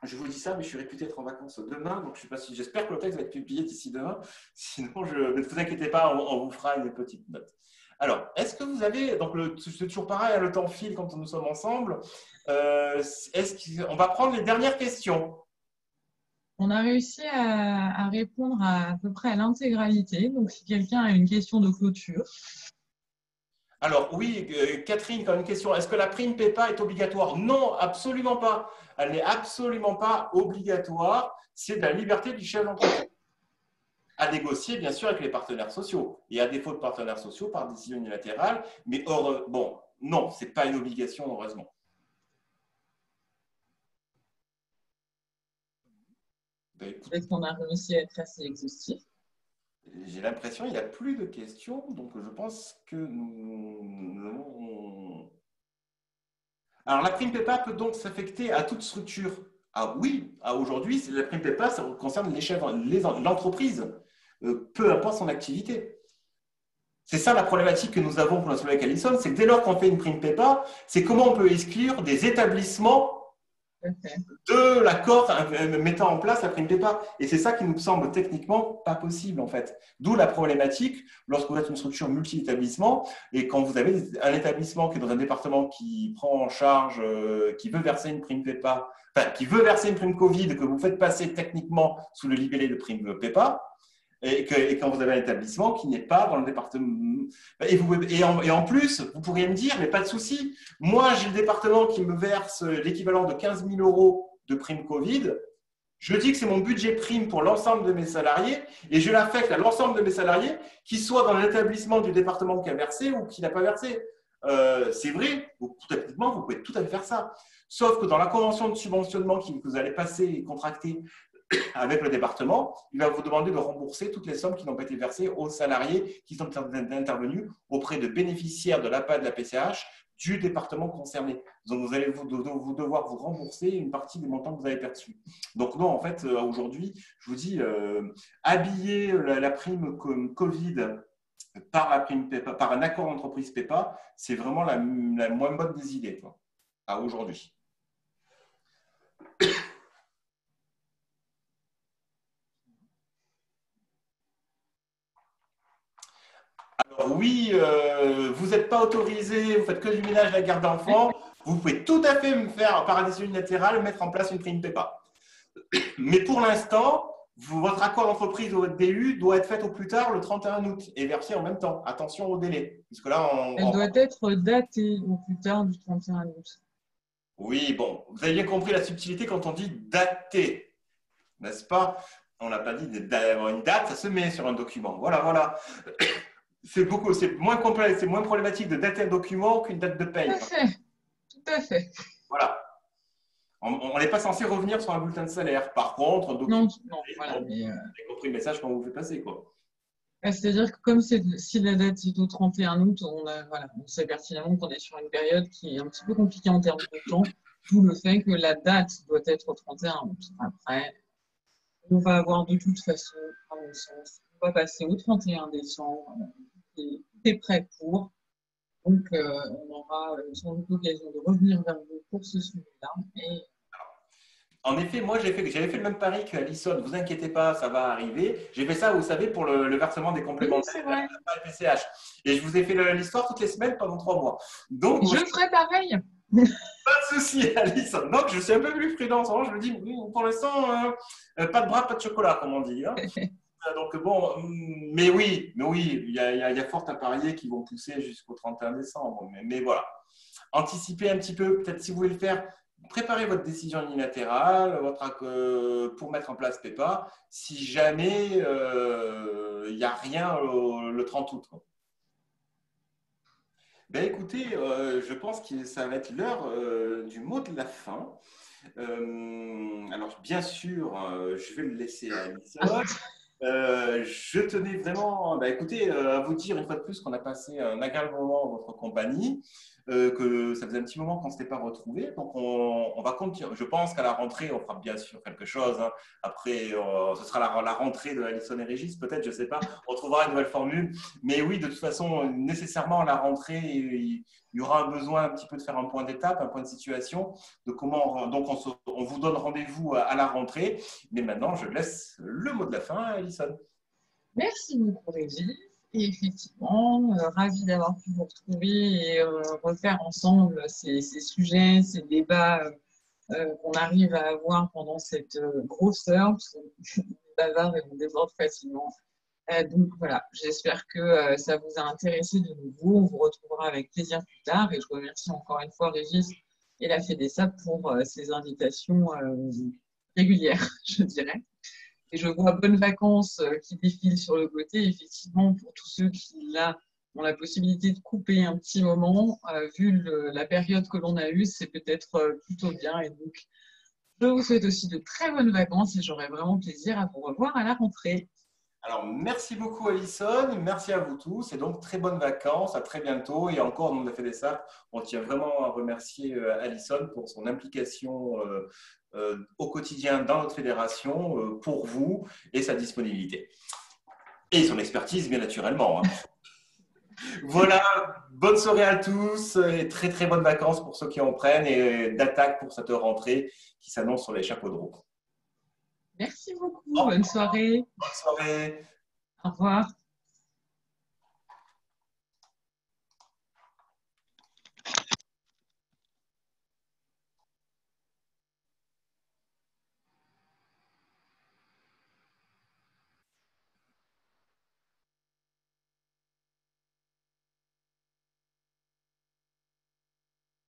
Speaker 1: Je vous dis ça, mais je suis réputé être en vacances demain. Donc, j'espère que le texte va être publié d'ici demain. Sinon, ne vous inquiétez pas, on vous fera une petite note. Alors, est-ce que vous avez, donc c'est toujours pareil, le temps file quand nous sommes ensemble. On va prendre les dernières questions.
Speaker 2: On a réussi à répondre à peu près à l'intégralité. Donc, si quelqu'un a une question de clôture.
Speaker 1: Alors, oui, Catherine, quand même une question. Est-ce que la prime PEPA est obligatoire? Non, absolument pas. Elle n'est absolument pas obligatoire. C'est de la liberté du chef d'entreprise. À négocier, bien sûr, avec les partenaires sociaux. Et à défaut de partenaires sociaux, par décision unilatérale. Mais bon, non, ce n'est pas une obligation, heureusement.
Speaker 2: Peut-être qu'on a réussi à être assez exhaustif.
Speaker 1: J'ai l'impression qu'il n'y a plus de questions, donc je pense que nous... Alors, la prime PEPA peut donc s'affecter à toute structure. Ah oui, aujourd'hui, la prime PEPA, ça concerne l'entreprise, peu importe son activité. C'est ça la problématique que nous avons pour la Solvay Allison, c'est que dès lors qu'on fait une prime PEPA, c'est comment on peut exclure des établissements de l'accord mettant en place la prime PEPA. Et c'est ça qui nous semble techniquement pas possible, en fait. D'où la problématique lorsque vous êtes une structure multi-établissement et quand vous avez un établissement qui est dans un département qui prend en charge, qui veut verser une prime PEPA, enfin, qui veut verser une prime Covid que vous faites passer techniquement sous le libellé de prime PEPA, et quand vous avez un établissement qui n'est pas dans le département. Et en plus, vous pourriez me dire, mais pas de souci, moi j'ai le département qui me verse l'équivalent de 15 000 € de prime Covid, je dis que c'est mon budget prime pour l'ensemble de mes salariés et je l'affecte à l'ensemble de mes salariés, qu'ils soient dans l'établissement du département qui a versé ou qui n'a pas versé. C'est vrai, techniquement, vous pouvez tout à fait faire ça. Sauf que dans la convention de subventionnement que vous allez passer et contracter avec le département, il va vous demander de rembourser toutes les sommes qui n'ont pas été versées aux salariés qui sont intervenus auprès de bénéficiaires de l'APA et de la PCH du département concerné. Donc, vous allez devoir vous rembourser une partie des montants que vous avez perçus. Donc, non, en fait, aujourd'hui, je vous dis, habiller la prime Covid par la prime PEPA, par un accord d'entreprise PEPA, c'est vraiment la moins bonne des idées, à aujourd'hui. Alors oui, vous n'êtes pas autorisé, vous faites que du ménage à la garde d'enfants, vous pouvez tout à fait me faire, par adhésion unilatérale, mettre en place une prime PEPA. Mais pour l'instant, Votre accord d'entreprise ou votre DU doit être fait au plus tard le 31 août et versé en même temps. Attention au délai. Puisque là,
Speaker 2: Elle doit être datée au plus tard du 31 août.
Speaker 1: Oui, bon, vous avez bien compris la subtilité quand on dit dater, n'est-ce pas? On n'a pas dit d'avoir une date, ça se met sur un document. Voilà, voilà. C'est moins complexe, c'est moins problématique de dater un document qu'une date de paye.
Speaker 2: Tout à fait, tout à fait.
Speaker 1: Voilà. On n'est pas censé revenir sur un bulletin de salaire. Par contre, un
Speaker 2: Non,
Speaker 1: document,
Speaker 2: non, voilà.
Speaker 1: vous avez compris le message qu'on vous fait passer, quoi.
Speaker 2: C'est-à-dire que comme si la date est au 31 août, voilà, on sait pertinemment qu'on est sur une période qui est un petit peu compliquée en termes de temps, d'où le fait que la date doit être au 31 août. Après, on va avoir de toute façon, à mon sens, on va passer au 31 décembre, tout est prêt pour. Donc, on aura sans doute l'occasion de revenir vers vous pour ce sujet-là. Et
Speaker 1: En effet, moi, j'avais fait le même pari qu'Alison. Ne vous inquiétez pas, ça va arriver. J'ai fait ça, vous savez, pour le versement des
Speaker 2: oui,
Speaker 1: complémentaires
Speaker 2: c'est
Speaker 1: à
Speaker 2: vrai.
Speaker 1: la PCH. Et je vous ai fait l'histoire toutes les semaines pendant 3 mois. Donc,
Speaker 2: Je ferai pareil.
Speaker 1: pas de souci, Alison. Donc, je suis un peu plus prudent. Je me dis, pour l'instant, pas de bras, pas de chocolat, comme on dit. Hein. Donc, bon, mais oui, il y a fort à parier qu'ils vont pousser jusqu'au 31 décembre. Mais voilà. Anticipez un petit peu, peut-être si vous voulez le faire, préparez votre décision unilatérale pour mettre en place PEPA si jamais il n'y a rien le 30 août. Ben, écoutez, je pense que ça va être l'heure du mot de la fin. Alors, bien sûr, je vais le laisser à Alison. Je tenais vraiment, écoutez, à vous dire une fois de plus qu'on a passé un agréable moment en votre compagnie, que ça faisait un petit moment qu'on ne s'était pas retrouvés. Donc, on va continuer. Je pense qu'à la rentrée, on fera bien sûr quelque chose. Hein. Après, ce sera la rentrée de Alison et Régis, peut-être, je ne sais pas. On trouvera une nouvelle formule. Mais oui, de toute façon, nécessairement, à la rentrée, il y aura un besoin un petit peu de faire un point d'étape, un point de situation, de comment. Donc, on vous donne rendez-vous à la rentrée. Mais maintenant, je laisse le mot de la fin à Alison.
Speaker 2: Merci beaucoup, Régis. Et effectivement, ravi d'avoir pu vous retrouver et refaire ensemble ces sujets, ces débats qu'on arrive à avoir pendant cette grosse heure, parce qu'on est bavard et on déborde facilement. Donc voilà, j'espère que ça vous a intéressé de nouveau. On vous retrouvera avec plaisir plus tard. Et je remercie encore une fois Régis et la FEDESA pour ces invitations régulières, je dirais. Et je vois bonnes vacances qui défilent sur le côté. Effectivement, pour tous ceux qui, là, ont la possibilité de couper un petit moment, vu la période que l'on a eue, c'est peut-être plutôt bien. Et donc, je vous souhaite aussi de très bonnes vacances et j'aurai vraiment plaisir à vous revoir à la rentrée.
Speaker 1: Alors, merci beaucoup, Alison. Merci à vous tous. Et donc, très bonnes vacances. À très bientôt. Et encore, au nom de la FEDESA, on tient vraiment à remercier Alison pour son implication au quotidien dans notre fédération, pour vous et sa disponibilité. Et son expertise, bien naturellement. Hein. Voilà, bonne soirée à tous et très très bonnes vacances pour ceux qui en prennent et d'attaque pour cette rentrée qui s'annonce sur les chapeaux de roue.
Speaker 2: Merci beaucoup. Bonne soirée.
Speaker 1: Bonne soirée.
Speaker 2: Au revoir.